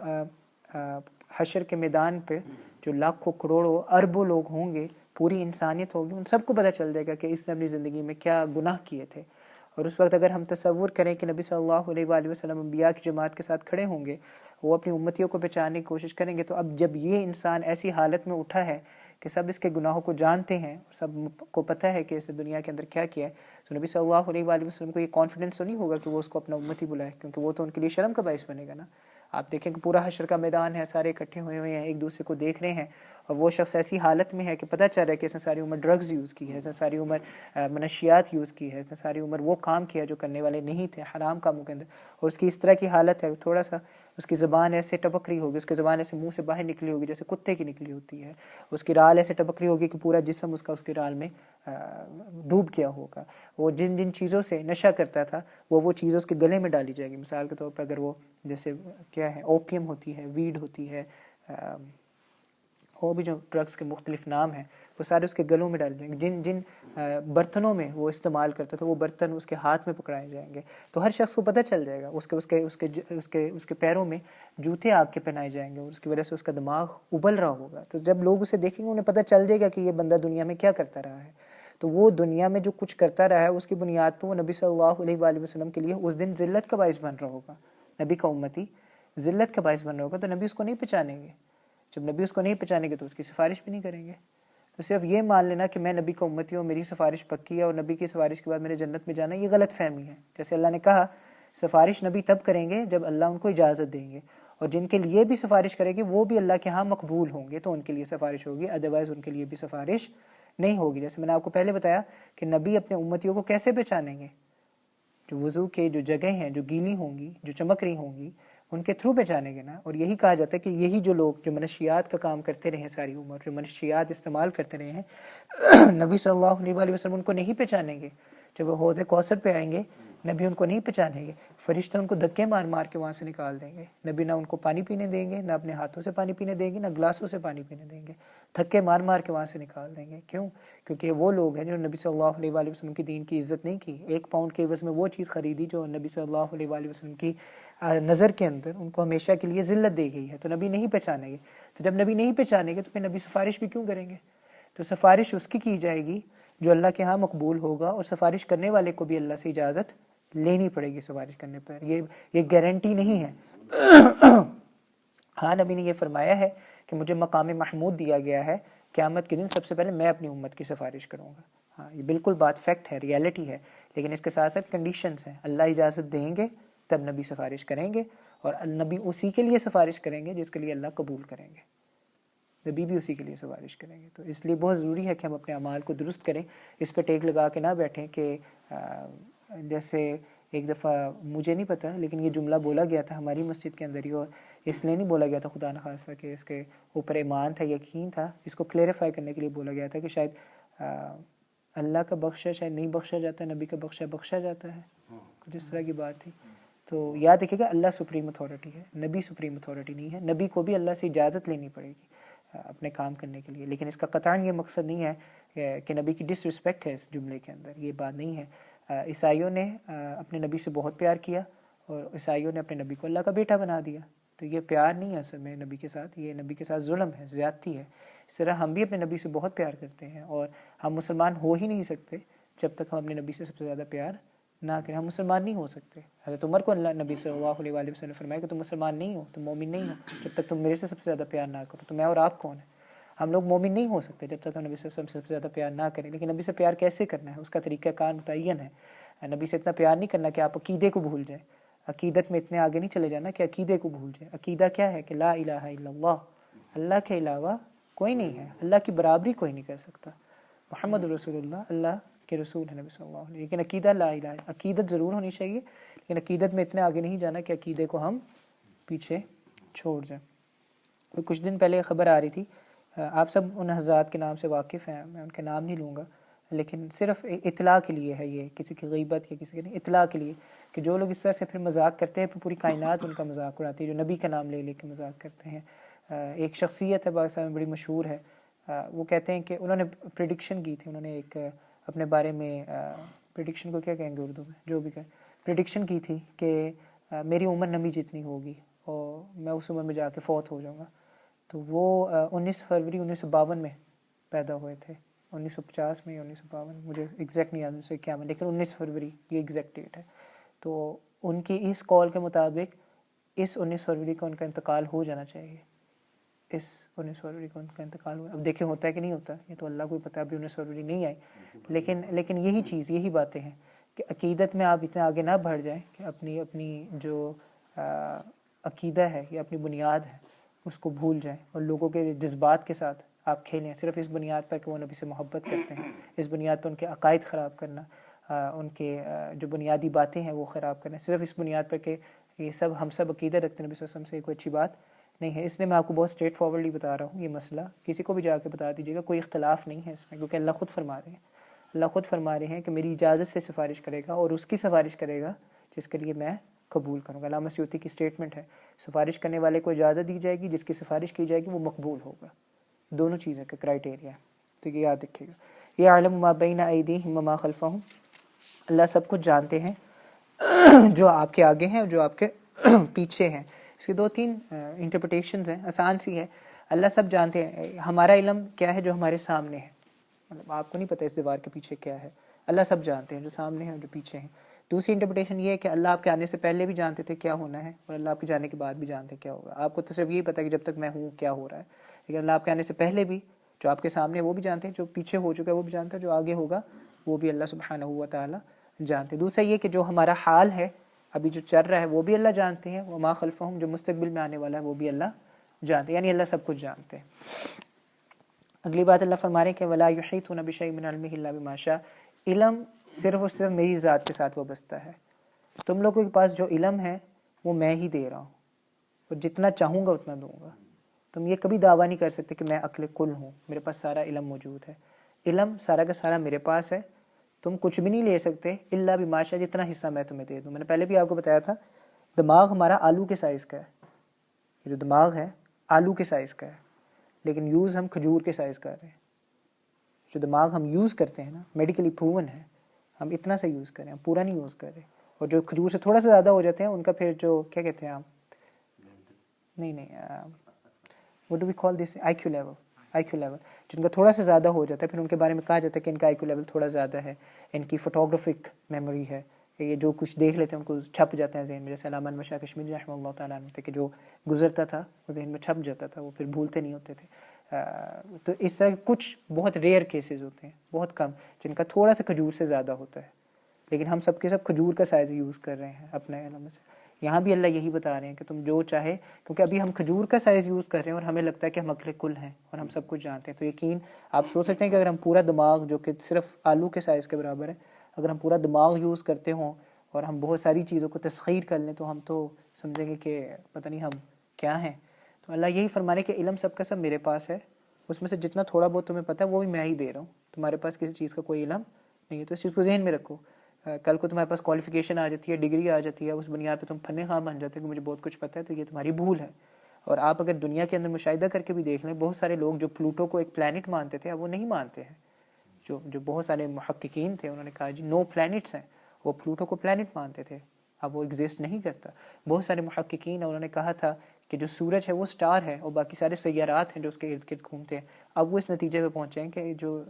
Speaker 1: حشر کے میدان پہ جو لاکھوں کروڑوں اربوں لوگ ہوں گے، پوری انسانیت ہوگی، ان سب کو پتہ چل جائے گا کہ اس نے اپنی زندگی میں کیا گناہ کیے تھے۔ اور اس وقت اگر ہم تصور کریں کہ نبی صلی اللہ علیہ وآلہ وسلم انبیاء کی جماعت کے ساتھ کھڑے ہوں گے، وہ اپنی امتیوں کو بچانے کی کوشش کریں گے، تو اب جب یہ انسان ایسی حالت میں اٹھا ہے کہ سب اس کے گناہوں کو جانتے ہیں، سب کو پتہ ہے کہ اس نے دنیا کے اندر کیا کیا ہے، تو نبی صلی اللہ علیہ وآلہ وسلم کو یہ کانفیڈنس تو نہیں ہوگا کہ وہ اس کو اپنا امتی بلائے، کیونکہ وہ تو ان کے لیے شرم کا باعث بنے گا نا۔ آپ دیکھیں کہ پورا حشر کا میدان ہے، سارے اکٹھے ہوئے ہیں، ایک دوسرے کو دیکھ رہے ہیں، اور وہ شخص ایسی حالت میں ہے کہ پتہ چل رہا ہے کہ اس نے ساری عمر ڈرگز یوز کی ہے، اس نے ساری عمر منشیات یوز کی ہے، اس نے ساری عمر وہ کام کیا جو کرنے والے نہیں تھے، حرام کاموں کے اندر، اور اس کی اس طرح کی حالت ہے، تھوڑا سا اس کی زبان ایسے ٹپک رہی ہوگی، اس کی زبان ایسے منہ سے باہر نکلی ہوگی جیسے کتے کی نکلی ہوتی ہے، اس کی رال ایسے ٹپک رہی ہوگی کہ پورا جسم اس کا اس کی رال میں ڈوب گیا ہوگا۔ وہ جن جن چیزوں سے نشہ کرتا تھا وہ چیزیں اس کے گلے میں ڈالی جائے گی۔ مثال کے طور پر اگر وہ جیسے کیا ہے، اوپیم ہوتی ہے، ویڈ ہوتی ہے، اور بھی جو ڈرگس کے مختلف نام ہیں، وہ سارے اس کے گلوں میں ڈالے جائیں گے۔ جن جن برتنوں میں وہ استعمال کرتا تھا وہ برتن اس کے ہاتھ میں پکڑائے جائیں گے، تو ہر شخص کو پتہ چل جائے گا۔ اس کے پیروں میں جوتے آگ کے پہنائے جائیں گے، اور اس کی وجہ سے اس کا دماغ ابل رہا ہوگا۔ تو جب لوگ اسے دیکھیں گے انہیں پتہ چل جائے گا کہ یہ بندہ دنیا میں کیا کرتا رہا ہے، تو وہ دنیا میں جو کچھ کرتا رہا ہے اس کی بنیاد پہ وہ نبی صلی اللہ علیہ وآلہ وسلم کے لیے اس دن ذلت کا باعث بن رہا ہوگا۔ نبی کا امتی ذلت کا باعث بن رہا ہوگا، تو نبی اس کو نہیں پہچانیں گے۔ جب نبی اس کو نہیں پہچانیں گے تو اس کی سفارش بھی نہیں کریں گے۔ تو صرف یہ مان لینا کہ میں نبی کا امتی ہوں، میری سفارش پکی ہے اور نبی کی سفارش کے بعد میرے جنت میں جانا، یہ غلط فہمی ہے۔ جیسے اللہ نے کہا سفارش نبی تب کریں گے جب اللہ ان کو اجازت دیں گے، اور جن کے لیے بھی سفارش کریں گے وہ بھی اللہ کے ہاں مقبول ہوں گے تو ان کے لیے سفارش ہوگی، ادروائز ان کے لیے بھی سفارش نہیں ہوگی۔ جیسے میں نے آپ کو پہلے بتایا کہ نبی اپنے امتیوں کو کیسے پہچانیں گے؟ جو وضو کے جو جگہیں ہیں جو گیلی ہوں گی، جو چمک رہی ہوں گی، ان کے تھرو پہچانیں گے نا۔ اور یہی کہا جاتا ہے کہ یہی جو لوگ جو منشیات کا کام کرتے رہے ہیں ساری عمر، جو منشیات استعمال کرتے رہے ہیں، نبی صلی اللہ علیہ وسلم ان کو نہیں پہچانیں گے۔ جب وہ حوض کوثر پہ آئیں گے نبی ان کو نہیں پہچانیں گے، فرشتہ ان کو دھکے مار مار کے وہاں سے نکال دیں گے۔ نبی نہ ان کو پانی پینے دیں گے، نہ اپنے ہاتھوں سے پانی پینے دیں گے، نہ گلاسوں سے پانی پینے دیں گے، دھکے مار مار کے وہاں سے نکال دیں گے۔ کیوں؟ کیونکہ وہ لوگ ہیں جنہوں نے نبی صلی اللہ علیہ وآلہ وسلم کی دین کی عزت نہیں کی، 1 پاؤنڈ کے عوض میں وہ چیز خریدی جو نبی صلی اللہ علیہ وآلہ وسلم کی نظر کے اندر ان کو ہمیشہ کے لیے ذلت دی گئی ہے، تو نبی نہیں پہچانیں گے۔ تو جب نبی نہیں پہچانیں گے تو پھر نبی سفارش بھی کیوں کریں گے؟ تو سفارش اس کی جائے گی جو اللہ کے ہاں مقبول ہوگا، اور سفارش کرنے والے کو بھی اللہ سے اجازت لینی پڑے گی سفارش کرنے پر، یہ گارنٹی نہیں ہے۔ ہاں نبی نے یہ فرمایا ہے کہ مجھے مقام محمود دیا گیا ہے، قیامت کے دن سب سے پہلے میں اپنی امت کی سفارش کروں گا۔ ہاں یہ بالکل بات فیکٹ ہے، ریالٹی ہے، لیکن اس کے ساتھ ساتھ کنڈیشنز ہیں۔ اللہ اجازت دیں گے تب نبی سفارش کریں گے، اور نبی اسی کے لیے سفارش کریں گے جس کے لیے اللہ قبول کریں گے، نبی بھی اسی کے لیے سفارش کریں گے۔ تو اس لیے بہت ضروری ہے کہ ہم اپنے اعمال کو درست کریں، اس پہ ٹیک لگا کے نہ بیٹھیں کہ جیسے ایک دفعہ مجھے نہیں پتہ لیکن یہ جملہ بولا گیا تھا ہماری مسجد کے اندر ہی، اور اس لیے نہیں بولا گیا تھا خدا نخواستہ کہ اس کے اوپر ایمان تھا، یقین تھا، اس کو کلیریفائی کرنے کے لیے بولا گیا تھا کہ شاید اللہ کا بخشا شاید نہیں بخشا جاتا، نبی کا بخشا جاتا ہے، کچھ اس طرح کی بات تھی۔ تو یاد رکھیے گا اللہ سپریم اتھارٹی ہے، نبی سپریم اتھارٹی نہیں ہے۔ نبی کو بھی اللہ سے اجازت لینی پڑے گی اپنے کام کرنے کے لیے، لیکن اس کا قطعاً یہ مقصد نہیں ہے کہ نبی کی ڈس رسپیکٹ ہے اس جملے کے اندر، یہ بات نہیں ہے۔ عیسائیوں نے اپنے نبی سے بہت پیار کیا، اور عیسائیوں نے اپنے نبی کو اللہ کا بیٹا بنا دیا، تو یہ پیار نہیں ہے اصل میں نبی کے ساتھ، یہ نبی کے ساتھ ظلم ہے، زیادتی ہے۔ اس طرح ہم بھی اپنے نبی سے بہت پیار کرتے ہیں، اور ہم مسلمان ہو ہی نہیں سکتے جب تک ہم اپنے نبی سے سب سے زیادہ پیار نہ کریں۔ ہم مسلمان نہیں ہو سکتے۔ حضرت عمر کو اللہ نبی صلی اللہ علیہ وآلہ وسلم نے فرمایا کہ تم مسلمان نہیں ہو، تم مومن نہیں ہو جب تک تم میرے سے سب سے زیادہ پیار نہ کرو۔ تو میں اور آپ کون ہیں؟ ہم لوگ مومن نہیں ہو سکتے جب تک ہم نبی سے سب سے زیادہ پیار نہ کریں، لیکن نبی سے پیار کیسے کرنا ہے اس کا طریقہ کار متعین ہے۔ نبی سے اتنا پیار نہیں کرنا کہ آپ عقیدے کو بھول جائیں، عقیدت میں اتنے آگے نہیں چلے جانا کہ عقیدے کو بھول جائیں۔ عقیدہ کیا ہے؟ کہ لا الہ الا اللہ، اللہ کے علاوہ کوئی نہیں ہے، اللہ کی برابری کوئی نہیں کر سکتا، محمد رسول اللہ اللہ کے رسول ہے نبی صلی اللہ علیہ وسلم۔ لیکن عقیدہ لا الہ، عقیدت ضرور ہونی چاہیے، لیکن عقیدت میں اتنے آگے نہیں جانا کہ عقیدے کو ہم پیچھے چھوڑ جائیں۔ کچھ دن پہلے خبر آ رہی تھی، آپ سب ان حضرات کے نام سے واقف ہیں، میں ان کے نام نہیں لوں گا، لیکن صرف اطلاع کے لیے ہے، یہ کسی کی غیبت یا کسی کے نہیں، اطلاع کے لیے، کہ جو لوگ اس طرح سے پھر مذاق کرتے ہیں، پھر پوری کائنات ان کا مذاق اڑاتی ہے، جو نبی کا نام لے لے کے مذاق کرتے ہیں۔ ایک شخصیت ہے پاکستان میں بڑی مشہور ہے، وہ کہتے ہیں کہ انہوں نے پریڈکشن کی تھی، انہوں نے ایک اپنے بارے میں، پریڈکشن کو کیا کہیں گے اردو میں، جو بھی کہیں، پریڈکشن کی تھی کہ میری عمر نبی جتنی ہوگی اور میں اس عمر میں جا کے فوت ہو جاؤں گا۔ تو وہ 19 فروری 1952 میں پیدا ہوئے تھے، 1950 میں یا 1952، مجھے ایگزیکٹ نہیں یاد 1951، لیکن 19 فروری یہ ایگزیکٹ ڈیٹ ہے۔ تو ان کی اس کال کے مطابق اس 19 فروری کو ان کا انتقال ہو جانا چاہیے، اس 19 فروری کو ان کا انتقال ہوا۔ اب دیکھیں ہوتا ہے کہ نہیں ہوتا، یہ تو اللہ کو ہی پتہ، ابھی 19 فروری نہیں آئی، لیکن یہی چیز، یہی باتیں ہیں کہ عقیدت میں آپ اتنے آگے نہ بڑھ جائیں کہ اپنی جو عقیدہ ہے یا اپنی بنیاد ہے اس کو بھول جائیں، اور لوگوں کے جذبات کے ساتھ آپ کھیلیں صرف اس بنیاد پر کہ وہ نبی سے محبت کرتے ہیں، اس بنیاد پر ان کے عقائد خراب کرنا، ان کے جو بنیادی باتیں ہیں وہ خراب کرنا، صرف اس بنیاد پر کہ یہ سب ہم سب عقیدہ رکھتے ہیں نبی صلی اللہ علیہ وسلم سے، کوئی اچھی بات نہیں ہے۔ اس لیے میں آپ کو بہت اسٹریٹ فارورڈلی بتا رہا ہوں یہ مسئلہ، کسی کو بھی جا کے بتا دیجیے گا، کوئی اختلاف نہیں ہے اس میں، کیونکہ اللہ خود فرما رہے ہیں، اللہ خود فرما رہے ہیں کہ میری اجازت سے سفارش کرے گا، اور اس کی سفارش کرے گا جس کے لیے میں قبول کروں گا۔ علامہ سیوطی کی اسٹیٹمنٹ ہے، سفارش کرنے والے کو اجازت دی جائے گی، جس کی سفارش کی جائے گی وہ مقبول ہوگا۔ دونوں چیزیں کا کرائٹیریا ہے، تو یہ یاد رکھیے گا۔ یعلم ما بین ایدیہم وما خلفہم، اللہ سب کچھ جانتے ہیں جو آپ کے آگے ہیں اور جو آپ کے پیچھے ہیں۔ اس کی 2-3 انٹرپریٹیشنز ہیں، آسان سی ہے۔ اللہ سب جانتے ہیں، ہمارا علم کیا ہے جو ہمارے سامنے ہے، مطلب آپ کو نہیں پتہ اس دیوار کے پیچھے کیا ہے، اللہ سب جانتے ہیں جو سامنے ہیں اور جو پیچھے ہیں۔ دوسری انٹرپریٹیشن یہ ہے کہ اللہ آپ کے آنے سے پہلے بھی جانتے تھے کیا ہونا ہے، اور اللہ آپ کے جانے کے بعد بھی جانتے کیا ہوگا۔ آپ کو تو صرف یہی پتہ ہے کہ جب تک میں ہوں کیا ہو رہا ہے، لیکن اللہ آپ کے آنے سے پہلے بھی جو آپ کے سامنے ہے وہ بھی جانتے ہیں، جو پیچھے ہو چکا ہے وہ بھی جانتا ہے، جو آگے ہوگا وہ بھی اللہ سبحانہ و تعالیٰ جانتے ہیں۔ دوسرا یہ کہ جو ہمارا حال ہے ابھی جو چل رہا ہے وہ بھی اللہ جانتے ہیں، وما خلفہم، جو مستقبل میں آنے والا ہے وہ بھی اللہ جانتے ہیں، یعنی اللہ سب کچھ جانتے ہیں۔ اگلی بات اللہ فرما رہے ہیں کہ ولا یحیطون بشیء من علمہ الا بما شاء، علم صرف اور صرف میری ذات کے ساتھ وابستہ ہے، تم لوگوں کے پاس جو علم ہے وہ میں ہی دے رہا ہوں، اور جتنا چاہوں گا اتنا دوں گا۔ تم یہ کبھی دعویٰ نہیں کر سکتے کہ میں عقل کل ہوں، میرے پاس سارا علم موجود ہے، علم سارا کا سارا میرے پاس ہے، تم کچھ بھی نہیں لے سکتے الا بما شاء، جتنا حصہ میں تمہیں دے دوں۔ میں نے پہلے بھی آپ کو بتایا تھا دماغ ہمارا آلو کے سائز کا ہے، یہ جو دماغ ہے آلو کے سائز کا ہے، لیکن یوز ہم کھجور کے سائز کر رہے ہیں۔ جو دماغ ہم یوز کرتے ہیں نا، میڈیکلی پروون ہے، ہم اتنا سا یوز کر رہے ہیں، ہم پورا نہیں یوز کر رہے، اور جو کھجور سے تھوڑا سا زیادہ ہو جاتے ہیں ان کا پھر جو کیا کہتے ہیں آپ، نہیں what do we call this، I Q level, جن کا تھوڑا سا زیادہ ہو جاتا ہے پھر ان کے بارے میں کہا جاتا ہے کہ ان کا آئی کیو لیول تھوڑا زیادہ ہے، ان کی فوٹوگرافک میموری ہے، یہ جو کچھ دیکھ لیتے ہیں ان کو چھپ جاتا ہے ذہن میں، جیسے علامہ انور شاہ کشمیری رحمہ اللہ تعالیٰ عنہ تھے کہ جو گزرتا تھا وہ ذہن میں چھپ جاتا تھا، وہ پھر بھولتے نہیں ہوتے تھے. تو اس طرح کچھ بہت ریئر کیسز ہوتے ہیں، بہت کم، جن کا تھوڑا سا کھجور سے زیادہ ہوتا ہے، لیکن ہم سب کے سب کھجور کا سائز یوز کر رہے ہیں اپنے علم سے. یہاں بھی اللہ یہی بتا رہے ہیں کہ تم جو چاہے، کیونکہ ابھی ہم کھجور کا سائز یوز کر رہے ہیں اور ہمیں لگتا ہے کہ ہم عقل کل ہیں اور ہم سب کچھ جانتے ہیں. تو یقین آپ سوچ سکتے ہیں کہ اگر ہم پورا دماغ جو کہ صرف آلو کے سائز کے برابر ہے، اگر ہم پورا دماغ یوز کرتے ہوں اور ہم بہت ساری چیزوں کو تسخیر کر لیں تو ہم تو سمجھیں گے کہ پتہ نہیں ہم کیا ہیں. تو اللہ یہی فرما رہے کہ علم سب کا سب میرے پاس ہے، اس میں سے جتنا تھوڑا بہت تمہیں پتہ ہے وہ بھی میں ہی دے رہا ہوں، تمہارے پاس کسی چیز کا کوئی علم نہیں ہے. تو اس چیز کو ذہن میں رکھو. کل کو تمہارے پاس کوالیفیکیشن آ جاتی ہے، ڈگری آ جاتی ہے، اس بنیاد پہ تم فن خواہ بن جاتے ہیں کہ مجھے بہت کچھ پتہ ہے، تو یہ تمہاری بھول ہے. اور آپ اگر دنیا کے اندر مشاہدہ کر کے بھی دیکھ لیں، بہت سارے لوگ جو پلوٹو کو ایک پلانٹ مانتے تھے اب وہ نہیں مانتے ہیں. جو بہت سارے محققین تھے انہوں نے کہا جی نو پلانٹس ہیں، وہ پلوٹو کو پلانٹ مانتے تھے، اب وہ ایگزسٹ نہیں کرتا. بہت سارے محققین انہوں نے کہا تھا کہ جو سورج ہے وہ سٹار ہے اور باقی سارے سیارات ہیں جو اس کے ارد گرد گھومتے ہیں. اب وہ اس نتیجے پہ پہنچے ہیں کہ جو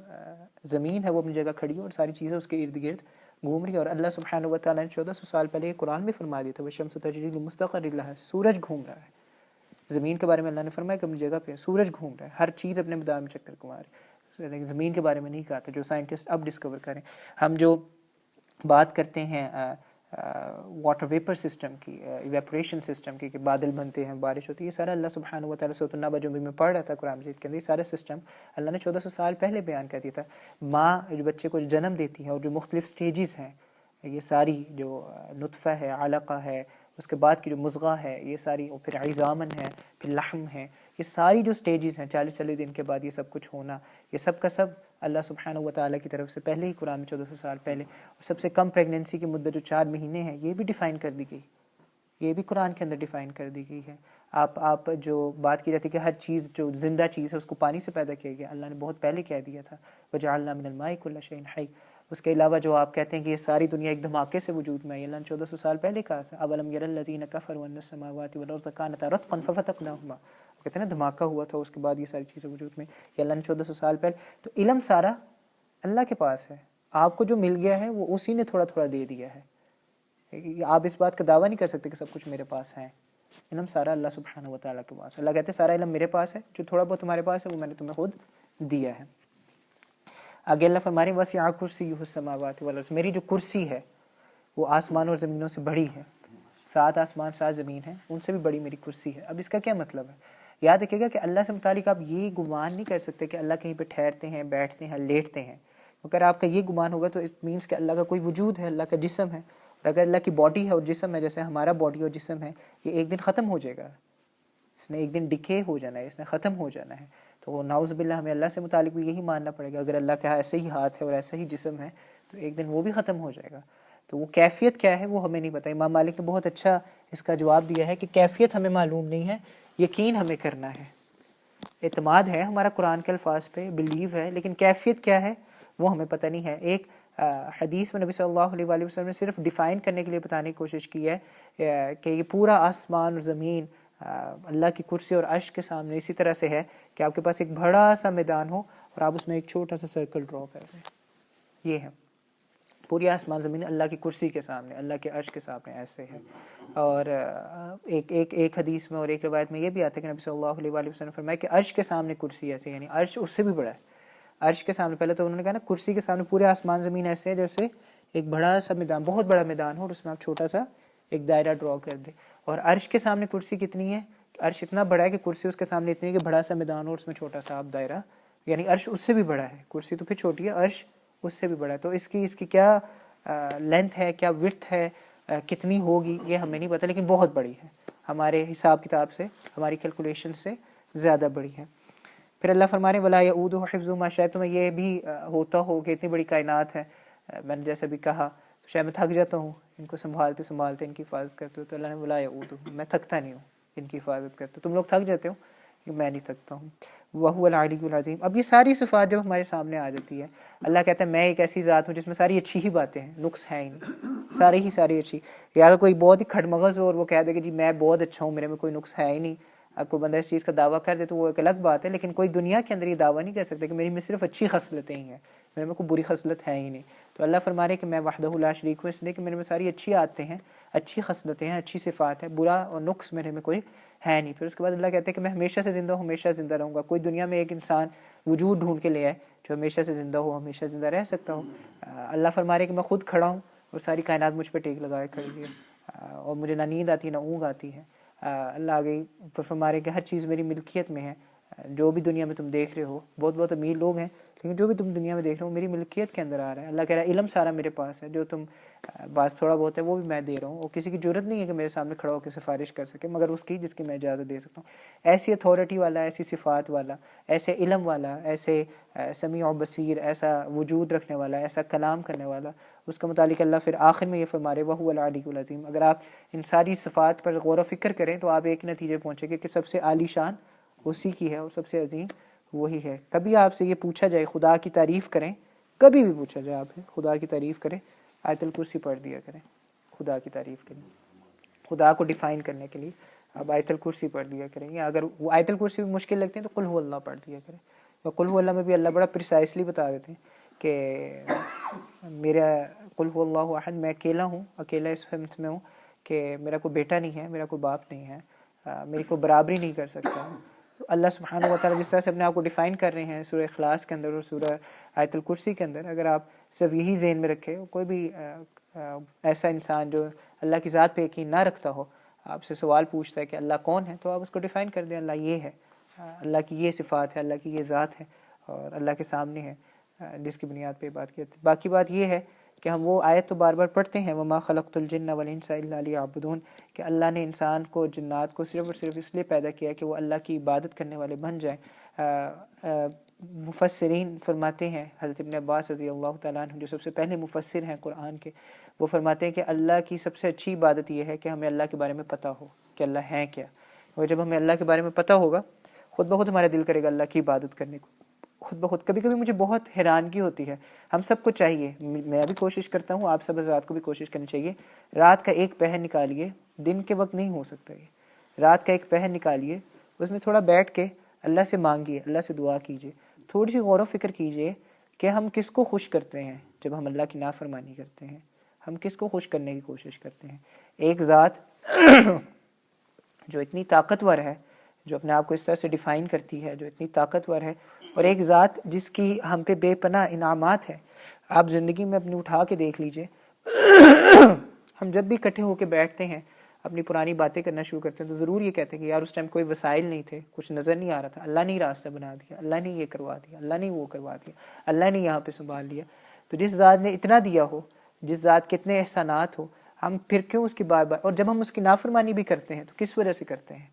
Speaker 1: زمین ہے وہ اپنی جگہ کھڑی ہے اور ساری چیزیں اس کے ارد گرد گھوم رہی ہے. اور اللہ سبحانہ و تعالیٰ نے 1400 سال پہلے قرآن میں فرما دیا تھا وَالشَّمْسُ تَجْرِي لِمُسْتَقَرٍّ لَهَا، سورج گھوم رہا ہے. زمین کے بارے میں اللہ نے فرمایا کہ اپنی جگہ پہ سورج گھوم رہا ہے، ہر چیز اپنے میدان میں چکر گھما رہی ہے. لیکن زمین کے بارے میں نہیں کہا تھا، جو سائنٹسٹ اب ڈسکور کریں. ہم جو بات کرتے ہیں واٹر ویپر سسٹم کی، ایویپوریشن سسٹم کی، کہ بادل بنتے ہیں، بارش ہوتی ہے، یہ سارا اللہ سبحانہ و تعالیٰ سورۃ النبأ جو بھی میں پڑھ رہا تھا قرآن مجید کے اندر، یہ سارا سسٹم اللہ نے 1400 سال پہلے بیان کر دیا تھا. ماں جو بچے کو جنم دیتی ہے اور جو مختلف سٹیجز ہیں، یہ ساری جو نطفہ ہے، علقہ ہے، اس کے بعد کی جو مضغہ ہے، یہ ساری، اور پھر عظامن ہے، پھر لحم ہے، یہ ساری جو سٹیجز ہیں 40 دن کے بعد یہ سب کچھ ہونا، یہ سب کا سب اللہ سبحانہ و تعالیٰ کی طرف سے پہلے ہی قرآن میں 1400 سال پہلے. اور سب سے کم پریگننسی کی مدت جو 4 مہینے ہیں یہ بھی ڈیفائن کر دی گئی، یہ بھی قرآن کے اندر ڈیفائن کر دی گئی ہے. آپ جو بات کی جاتی ہے کہ ہر چیز جو زندہ چیز ہے اس کو پانی سے پیدا کیا گیا، اللہ نے بہت پہلے کہہ دیا تھا وَجَعَلْنَا مِنَ الْمَاءِ كُلَّ شَيْءٍ حَيٍّ. اس کے علاوہ جو آپ کہتے ہیں کہ یہ ساری دنیا ایک دھماکے سے وجود میں آئی، اللہ نے 1400 سال پہلے کہا تھا اَوَلَمْ يَرَ الَّذِينَ كَفَرُوا أَنَّ السَّمَاوَاتِ وَالْأَرْضَ كَانَتَا رَتْقًا فَفَتَقْنَاهُمَا. کہتے ہیں نا دھماکہ ہوا تھا اس کے بعد یہ ساری چیزیں وجود میں، یہ اللہ نے 1400 سال پہلے. تو علم سارا اللہ کے پاس ہے، آپ کو جو مل گیا ہے وہ اسی نے تھوڑا تھوڑا دے دیا ہے. آپ اس بات کا دعویٰ نہیں کر سکتے کہ سب کچھ میرے پاس ہے. علم سارا اللہ سبحانہ و تعالیٰ کے پاس ہے. اللہ کہتے ہیں سارا علم میرے پاس ہے، جو تھوڑا بہت تمہارے پاس ہے وہ میں نے تمہیں خود دیا ہے. آگے اللہ فرما رہے ہیں وَسِعَ كُرْسِيُّهُ السَّمَاوَاتِ وَالْأَرْضَ، میری جو کرسی ہے وہ آسمان اور زمینوں سے بڑی ہے. 7 آسمان 7 زمین ہیں، ان سے بھی بڑی میری کرسی ہے. اب اس کا کیا مطلب ہے؟ یاد رکھیے گا کہ اللہ سے متعلق آپ یہ گمان نہیں کر سکتے کہ اللہ کہیں پہ ٹھہرتے ہیں، بیٹھتے ہیں، لیٹتے ہیں. اگر آپ کا یہ گمان ہوگا تو اٹ مینس کہ اللہ کا کوئی وجود ہے، اللہ کا جسم ہے. اور اگر اللہ کی باڈی ہے اور جسم ہے، جیسے ہمارا باڈی اور جسم ہے، یہ ایک دن ختم ہو جائے گا، اس نے ایک دن ڈکے ہو جانا ہے، اس نے ختم ہو جانا ہے. تو نعوذ باللہ ہمیں اللہ سے متعلق بھی یہی ماننا پڑے گا. اگر اللہ کا ایسے ہی ہاتھ ہے اور ایسا ہی جسم ہے تو ایک دن وہ بھی ختم ہو جائے گا. تو وہ کیفیت کیا ہے وہ ہمیں نہیں پتہ. امام مالک نے بہت اچھا اس کا جواب دیا ہے کہ کیفیت ہمیں معلوم نہیں ہے، یقین ہمیں کرنا ہے. اعتماد ہے ہمارا قرآن کے الفاظ پہ، بلیو ہے، لیکن کیفیت کیا ہے وہ ہمیں پتہ نہیں ہے. ایک حدیث میں نبی صلی اللہ علیہ وآلہ وسلم نے صرف ڈیفائن کرنے کے لیے بتانے کی کوشش کی ہے کہ یہ پورا آسمان اور زمین اللہ کی کرسی اور عرش کے سامنے اسی طرح سے ہے کہ آپ کے پاس ایک بڑا سا میدان ہو اور آپ اس میں ایک چھوٹا سا سرکل ڈرا کر دیں. یہ ہے پوری آسمان زمین اللہ کی کرسی کے سامنے، اللہ کے عرش کے سامنے ایسے ہے. اور ایک حدیث میں اور ایک روایت میں یہ بھی آتا ہے کہ نبی صلی اللہ علیہ وآلہ وسلم نے فرمایا کہ عرش کے سامنے کرسی ایسے، یعنی عرش اس سے بھی بڑا ہے. عرش کے سامنے، پہلے تو انہوں نے کہا نا کرسی کے سامنے پورے آسمان زمین ایسے ہے جیسے ایک بڑا سا میدان، بہت بڑا میدان ہو اور اس میں آپ چھوٹا سا ایک دائرہ ڈرا کر دیں. اور عرش کے سامنے کرسی کتنی ہے؟ عرش اتنا بڑا ہے کہ کرسی اس کے سامنے اتنی ہے کہ بڑا سا میدان ہو اور اس میں چھوٹا سا آپ دائرہ، یعنی عرش اس سے بھی بڑا ہے. کرسی تو پھر چھوٹی ہے، عرش اس سے بھی بڑا ہے. تو اس کی کیا لینتھ ہے، کیا وڈتھ ہے، کتنی ہوگی یہ ہمیں نہیں پتہ، لیکن بہت بڑی ہے، ہمارے حساب کتاب سے، ہماری کیلکولیشن سے زیادہ بڑی ہے. پھر اللہ فرما رہے ہیں وَلَا يَؤُودُهُ حِفْظُهُمَا، شاید تمہیں یہ بھی ہوتا ہو کہ اتنی بڑی کائنات ہے، میں نے جیسا بھی کہا شاید میں تھک جاتا ہوں ان کو سنبھالتے سنبھالتے، ان کی حفاظت کرتے ہو. تو اللہ نے وَلَا يَؤُودُهُ، میں تھکتا نہیں ہوں ان کی حفاظت کرتے. تم لوگ تھک جاتے ہو، میں نہیں تھکتا ہوں. وَهُوَ الْعَلِيُّ الْعَظِيمُ. اب یہ ساری صفات جب ہمارے سامنے آ جاتی ہے، اللہ کہتا ہے میں ایک ایسی ذات ہوں جس میں ساری اچھی ہی باتیں ہیں، نقص ہے ہی نہیں، ساری اچھی. یا کوئی بہت ہی کھٹمغز ہو اور وہ کہہ دے کہ جی میں بہت اچھا ہوں، میرے میں کوئی نقص ہے ہی نہیں، کوئی بندہ اس چیز کا دعویٰ کر دے تو وہ ایک الگ بات ہے. لیکن کوئی دنیا کے اندر یہ دعویٰ نہیں کر سکتا کہ میری میں صرف اچھی خصلتیں ہی ہیں، میرے میں کوئی بری خصلت ہے ہی نہیں. تو تو اللہ فرما رہے کہ میں وحدہ لا شریک ہوں، اس لیے کہ میرے میں ساری اچھی عادتیں ہیں، اچھی خصلتیں ہیں، اچھی صفات ہیں، برا اور نقص میرے میں کوئی ہے نہیں۔ پھر اس کے بعد اللہ کہتے ہیں کہ میں ہمیشہ سے زندہ ہوں، ہمیشہ زندہ رہوں گا۔ کوئی دنیا میں ایک انسان وجود ڈھونڈ کے لے آئے جو ہمیشہ سے زندہ ہو، ہمیشہ زندہ رہ سکتا ہوں۔ اللہ فرما رہے کہ میں خود کھڑا ہوں اور ساری کائنات مجھ پہ ٹیک لگائے کھڑی ہے، اور مجھے نہ نیند آتی نہ اونگ آتی ہے۔ اللہ آگے فرما رہے کہ ہر چیز میری ملکیت میں ہے، جو بھی دنیا میں تم دیکھ رہے ہو، بہت بہت امیر لوگ ہیں لیکن جو بھی تم دنیا میں دیکھ رہے ہو میری ملکیت کے اندر آ رہا ہے۔ اللہ کہہ رہا ہے علم سارا میرے پاس ہے، جو تم بات تھوڑا بہت ہے وہ بھی میں دے رہا ہوں، اور کسی کی ضرورت نہیں ہے کہ میرے سامنے کھڑا ہو کے سفارش کر سکے مگر اس کی جس کی میں اجازت دے سکتا ہوں۔ ایسی اتھارٹی والا، ایسی صفات والا، ایسے علم والا، ایسے سمیع و بصیر، ایسا وجود رکھنے والا، ایسا کلام کرنے والا، اس کا متعلق اللہ پھر آخر میں یہ فرما رہے وَهُوَ الْعَلِيُّ الْعَظِيمُ۔ اگر آپ ان ساری صفات پر غور و فکر کریں تو آپ ایک نتیجے پہنچیں گے کہ سب سے عالی شان اسی کی ہے اور سب سے عظیم وہی ہے۔ کبھی آپ سے یہ پوچھا جائے خدا کی تعریف کریں، کبھی بھی پوچھا جائے آپ سے خدا کی تعریف کریں، آیت الکرسی پڑھ دیا کریں خدا کی تعریف کے لیے، خدا کو ڈیفائن کرنے کے لیے اب آیت الکرسی پڑھ دیا کریں، یا اگر وہ آیت الکرسی بھی مشکل لگتے ہیں تو قل هو اللہ پڑھ دیا کریں۔ اور قل هو اللہ میں بھی اللہ بڑا پریسائسلی بتا دیتے ہیں کہ میرا قل هو اللہ احد، میں اکیلا ہوں، اکیلا اس سمت میں ہوں کہ میرا کوئی بیٹا نہیں ہے، میرا کوئی باپ نہیں ہے، میری کوئی برابری نہیں کر سکتا۔ تو اللہ سبحانہ و تعالیٰ جس طرح سے اپنے آپ کو ڈیفائن کر رہے ہیں سورہ اخلاص کے اندر اور سورہ آیت الکرسی کے اندر، اگر آپ صرف یہی ذہن میں رکھے، کوئی بھی ایسا انسان جو اللہ کی ذات پہ یقین نہ رکھتا ہو آپ سے سوال پوچھتا ہے کہ اللہ کون ہے، تو آپ اس کو ڈیفائن کر دیں اللہ یہ ہے، اللہ کی یہ صفات ہے، اللہ کی یہ ذات ہے اور اللہ کے سامنے ہے، جس کی بنیاد پہ بات کی جاتی ہے۔ باقی بات یہ ہے کہ ہم وہ آیت تو بار بار پڑھتے ہیں وَمَا خَلَقْتُ الْجِنَّ وَالْإِنسَ إِلَّا لِيَعْبُدُونَ، کہ اللہ نے انسان کو، جنات کو صرف اور صرف اس لیے پیدا کیا کہ وہ اللہ کی عبادت کرنے والے بن جائیں۔ مفسرین فرماتے ہیں، حضرت ابن عباس رضی اللہ تعالیٰ عنہ جو سب سے پہلے مفسر ہیں قرآن کے، وہ فرماتے ہیں کہ اللہ کی سب سے اچھی عبادت یہ ہے کہ ہمیں اللہ کے بارے میں پتہ ہو کہ اللہ ہے کیا، اور جب ہمیں اللہ کے بارے میں پتہ ہوگا خود بخود ہمارا دل کرے گا اللہ کی عبادت کرنے کو، خود بخود۔ کبھی کبھی مجھے بہت حیرانگی ہوتی ہے، ہم سب کو چاہیے، میں بھی کوشش کرتا ہوں، آپ سب حضرات کو بھی کوشش کرنی چاہیے، رات کا ایک پہر نکالیے، دن کے وقت نہیں ہو سکتا یہ، رات کا ایک پہر نکالیے، اس میں تھوڑا بیٹھ کے اللہ سے مانگیے، اللہ سے دعا کیجیے، تھوڑی سی غور و فکر کیجیے کہ ہم کس کو خوش کرتے ہیں جب ہم اللہ کی نافرمانی کرتے ہیں، ہم کس کو خوش کرنے کی کوشش کرتے ہیں۔ ایک ذات جو اتنی طاقتور ہے، جو اپنے آپ کو اس طرح سے ڈیفائن کرتی ہے، جو اتنی طاقتور ہے، اور ایک ذات جس کی ہم پہ بے پناہ انعامات ہیں۔ آپ زندگی میں اپنی اٹھا کے دیکھ لیجئے، ہم جب بھی اکٹھے ہو کے بیٹھتے ہیں اپنی پرانی باتیں کرنا شروع کرتے ہیں تو ضرور یہ کہتے ہیں کہ یار اس ٹائم کوئی وسائل نہیں تھے، کچھ نظر نہیں آ رہا تھا، اللہ نے راستہ بنا دیا، اللہ نے یہ کروا دیا، اللہ نے وہ کروا دیا، اللہ نے یہاں پہ سنبھال لیا۔ تو جس ذات نے اتنا دیا ہو، جس ذات کے اتنے احسانات ہو، ہم پھر کیوں اس کی بار بار، اور جب ہم اس کی نافرمانی بھی کرتے ہیں تو کس وجہ سے کرتے ہیں؟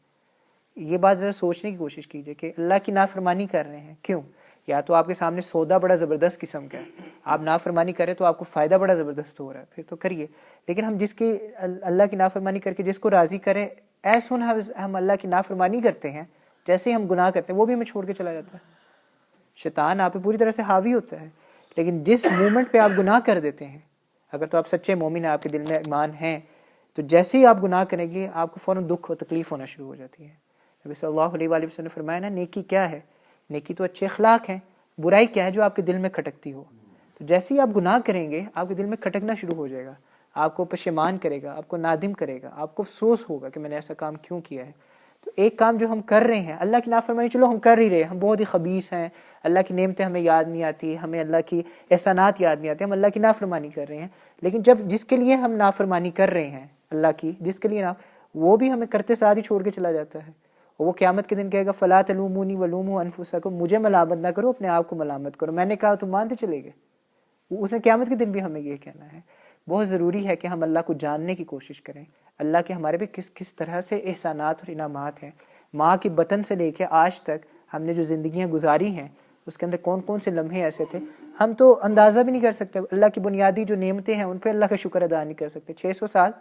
Speaker 1: یہ بات ذرا سوچنے کی کوشش کیجئے کہ اللہ کی نافرمانی کر رہے ہیں کیوں؟ یا تو آپ کے سامنے سودا بڑا زبردست قسم کا ہے، آپ نافرمانی کریں تو آپ کو فائدہ بڑا زبردست ہو رہا ہے، پھر تو کریے۔ لیکن ہم جس کی اللہ کی نافرمانی کر کے جس کو راضی کریں، ایسا ہم اللہ کی نافرمانی کرتے ہیں، جیسے ہم گناہ کرتے ہیں وہ بھی ہمیں چھوڑ کے چلا جاتا ہے۔ شیطان آپ پہ پوری طرح سے حاوی ہوتا ہے، لیکن جس مومنٹ پہ آپ گناہ کر دیتے ہیں، اگر تو آپ سچے مومن ہیں، آپ کے دل میں ایمان ہے، تو جیسے ہی آپ گناہ کریں گے آپ کو فوراً دکھ و تکلیف ہونا شروع ہو جاتی ہے۔ نبی صلی اللہ علیہ وآلہ وسلم نے فرمایا نا، نیکی کیا ہے؟ نیکی تو اچھے اخلاق ہیں، برائی کیا ہے؟ جو آپ کے دل میں کھٹکتی ہو۔ تو جیسے ہی آپ گناہ کریں گے آپ کے دل میں کھٹکنا شروع ہو جائے گا، آپ کو پشیمان کرے گا، آپ کو نادم کرے گا، آپ کو افسوس ہوگا کہ میں نے ایسا کام کیوں کیا ہے۔ تو ایک کام جو ہم کر رہے ہیں، اللہ کی نافرمانی چلو ہم کر ہی رہے ہیں، ہم بہت ہی خبیث ہیں، اللہ کی نعمتیں ہمیں یاد نہیں آتی، ہمیں اللہ کی احسانات یاد نہیں آتے، ہم اللہ کی نافرمانی کر رہے ہیں۔ لیکن جب جس کے لیے ہم نافرمانی کر رہے ہیں اللہ کی، جس کے لیے وہ بھی ہمیں کرتے ساتھ ہی چھوڑ کے چلا جاتا ہے، وہ قیامت کے دن کہے گا فَلَا تَلُومُونِي وَلُومُوا أَنفُسَكُم، مجھے ملامت نہ کرو، اپنے آپ کو ملامت کرو، میں نے کہا تم مانتے چلے گئے۔ اس نے قیامت کے دن بھی ہمیں یہ کہنا ہے۔ بہت ضروری ہے کہ ہم اللہ کو جاننے کی کوشش کریں، اللہ کے ہمارے پہ کس کس طرح سے احسانات اور انعامات ہیں۔ ماں کی بطن سے لے کے آج تک ہم نے جو زندگیاں گزاری ہیں اس کے اندر کون کون سے لمحے ایسے تھے ہم تو اندازہ بھی نہیں کر سکتے۔ اللہ کی بنیادی جو نعمتیں ہیں ان پہ اللہ کا شکر ادا نہیں کر سکتے۔ 600 سال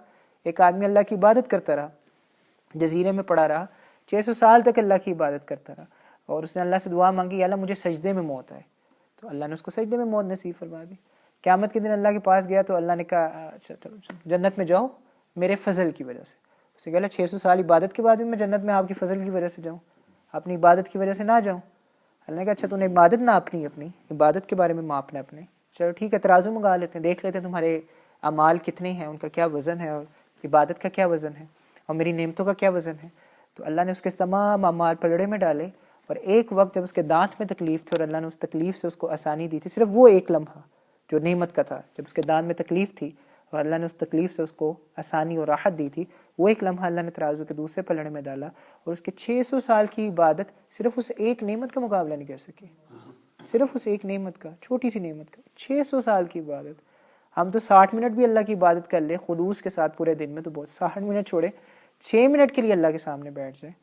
Speaker 1: ایک آدمی اللہ کی عبادت کرتا رہا، جزیرے میں پڑا رہا، 600 سال تک اللہ کی عبادت کرتا رہا، اور اس نے اللہ سے دعا مانگی، یا اللہ مجھے سجدے میں موت آئے، تو اللہ نے اس کو سجدے میں موت نصیب فرما دی۔ قیامت کے دن اللہ کے پاس گیا تو اللہ نے کہا اچھا چلو جنت میں جاؤ میرے فضل کی وجہ سے۔ اسے کہا 600 سال عبادت کے بعد بھی میں جنت میں آپ کی فضل کی وجہ سے جاؤں، اپنی عبادت کی وجہ سے نہ جاؤں؟ اللہ نے کہا اچھا تو نے عبادت نہ اپنی عبادت کے بارے میں ماپنا اپنے چلو ٹھیک ہے ترازو منگا لیتے ہیں، دیکھ لیتے ہیں تمہارے اعمال کتنے ہیں، ان کا کیا وزن ہے، اور عبادت کا کیا وزن ہے، اور میری نعمتوں کا کیا وزن ہے۔ تو اللہ نے اس کے تمام اعمال پلڑے میں ڈالے، اور ایک وقت جب اس کے دانت میں تکلیف تھی اور اللہ نے اس تکلیف سے اس کو آسانی دی تھی، صرف وہ ایک لمحہ جو نعمت کا تھا، جب اس کے دانت میں تکلیف تھی اور اللہ نے اس تکلیف سے اس کو آسانی اور راحت دی تھی، وہ ایک لمحہ اللہ نے ترازو کے دوسرے پلڑے میں ڈالا، اور اس کے 600 سال کی عبادت صرف اس ایک نعمت کا مقابلہ نہیں کر سکی، صرف اس ایک نعمت کا، چھوٹی سی نعمت کا 600 سال کی عبادت۔ ہم تو 60 منٹ بھی اللہ کی عبادت کر لیں خلوص کے ساتھ پورے دن میں تو بہت، 60 منٹ چھوڑے 6 منٹ کے لیے اللہ کے سامنے بیٹھ جائیں،